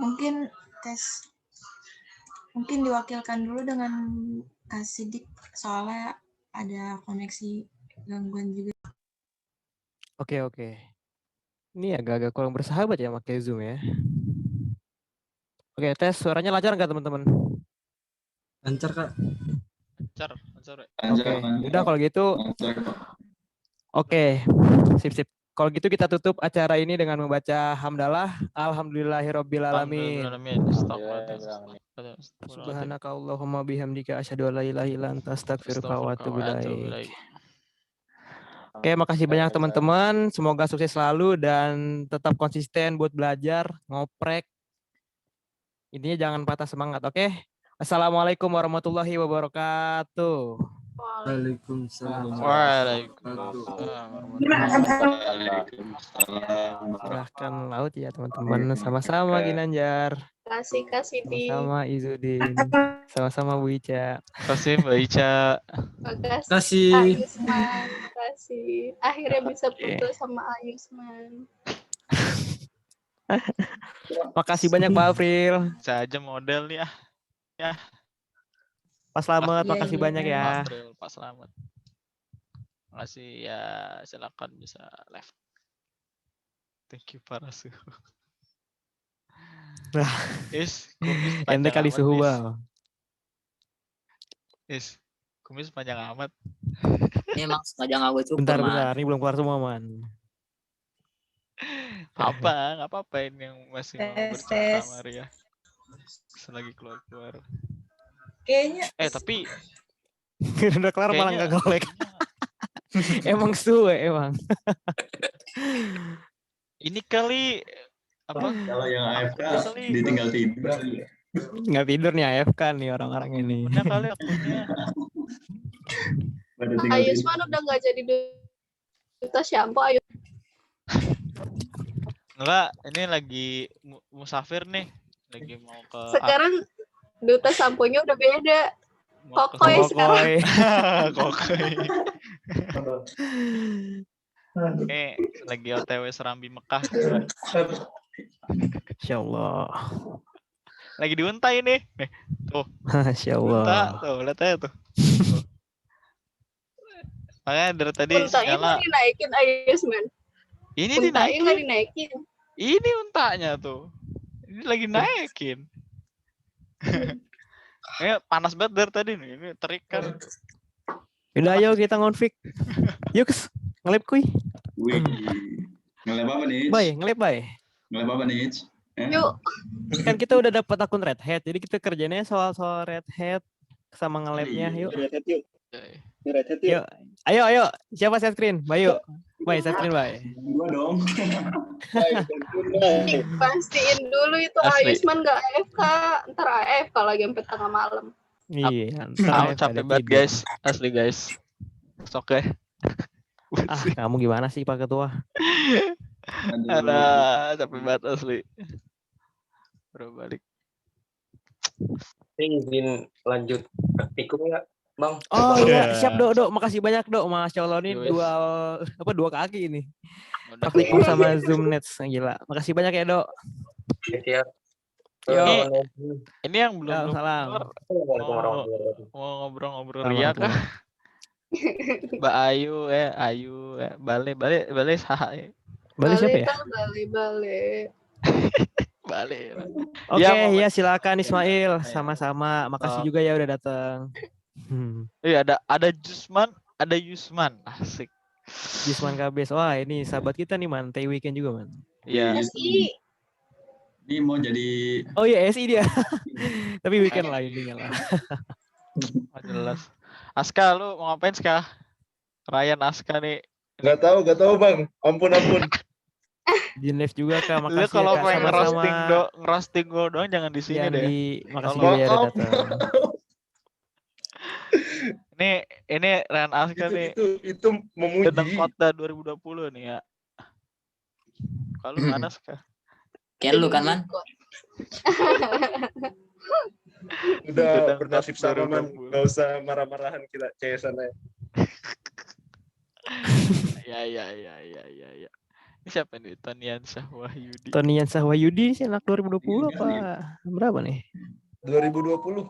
Mungkin tes. Mungkin diwakilkan dulu dengan Kak Sidik, soalnya ada koneksi gangguan juga. Oke. Ini agak-agak kurang bersahabat ya pakai Zoom ya. Oke, tes suaranya lancar nggak teman-teman? Lancar Kak. Lancar. Oke, udah kalau gitu. Oke, sip. Kalau gitu kita tutup acara ini dengan membaca hamdalah. Alhamdulillahirobbilalamin. Subhanaka Allahumma bihamdika asyhadu an la ilaha illa anta astaghfiruka wa atubu ilaik. Oke, makasih banyak teman-teman. Semoga sukses selalu dan tetap konsisten buat belajar, ngoprek. Intinya jangan patah semangat, oke? Assalamualaikum warahmatullahi wabarakatuh. Waalaikumsalam. Silahkan laut ya teman-teman. Sama-sama Ginanjar. Kasih Sama-sama Izudin. Sama-sama Bu Ica. Kasih Mbak Ica. Makasih Ayusman. Makasih. Akhirnya bisa putus sama Ayusman. Makasih banyak Pak April. Saya aja model nih ya. Pak Slamet, makasih banyak ya. Pak Slamet. Makasih ya, silakan bisa live. Thank you Pak Rasul. Ente kali suhu bang. Kumis panjang amat. Ini emang sengaja nggak gue cukur, Bentar, ini belum keluar semua man. Nggak apa-apa ini yang masih mau bercerita sama Ria. Selagi keluar. Kayaknya. Tapi udah kelar malah nggak golek. Emang suwe emang. Ini kali apa? Kalau yang AFK ditinggal tidur. Nggak tidur nih AFK nih orang-orang ini. Bener kali akunnya. Ayusman udah nggak jadi duta shampoo Ayus. Enggak, ini lagi musafir nih. Lagi mau ke sekarang duta samponya udah beda. Kokoy sekarang. Kokoy. Lagi OTW Serambi Mekah. Insya Allah. Lagi diuntai nih. Tuh. Insya Allah. Tuh, lihat aja tuh. Makanya dari tadi untanya nggak dinaikin Ayusman. Ini dinaikin. Ini untanya tuh. Ini lagi naikin. Panas banget dari tadi nih. Ini terik kan. Udah ayo kita ngonfig. Yuk ngelip kuy. Ngelip apa nih? Ngelip Ngelip apa nih? Yuk. Kan kita udah dapat akun Red Hat. Jadi kita kerjanya soal Red Hat sama ngelipnya. Yuk. Red Hat yuk. Ayo. Siapa share screen? Bayu. Share screen, Bay. Gua dong. Pastiin dulu itu Ayusman nggak AFK. Ntar AFK lagi sampai tengah malam. Iya. Capek banget guys. Asli guys. Oke. Kamu gimana sih Pak Ketua? Ada capek banget asli. Baru balik. Izin lanjut praktikum ya, Bang? Oh iya, siap Dok. Makasih banyak Dok. Masya Allah ini dua kaki ini. Praktikum sama Zoom Nets, gila. Makasih banyak ya Dok. Siap. Ini yang belum salam. Mau ngobrol-ngobrol Ria kah? Mbak Ayu, Bale sah. Bale siapa ya? Bale. Oke, ya silakan Ismail. Sama-sama. Makasih juga ya udah datang. Iya, ada Yusman. Asik. Yusman Kabes. Wah, ini sahabat kita nih, Man. Teh weekend juga, Man. Iya. Ini mau jadi. Oh iya, SI dia. Tapi weekend lah ininya lah. Jelas. Aska, lu mau ngapain Ska? Ryan Aska nih. Gak tahu Bang. Ampun. Di live juga Kak, makasih. Lu kalau ya, pengen ngerosting gue doang jangan di sini deh. Makasih juga ya udah datang. Ini Ryan Aska nih. Itu memuji. Tentang kota 2020 nih ya. Kalau mana Ska? Kayak lu kan, Man? Udah bernasib sama, Man. Gak usah marah-marahan kita CS-an aja. Ya. Ini siapa nih? Tonian Syahwahyudi. Tonian Syahwahyudi sih anak 2020 apa? Berapa nih? 2020.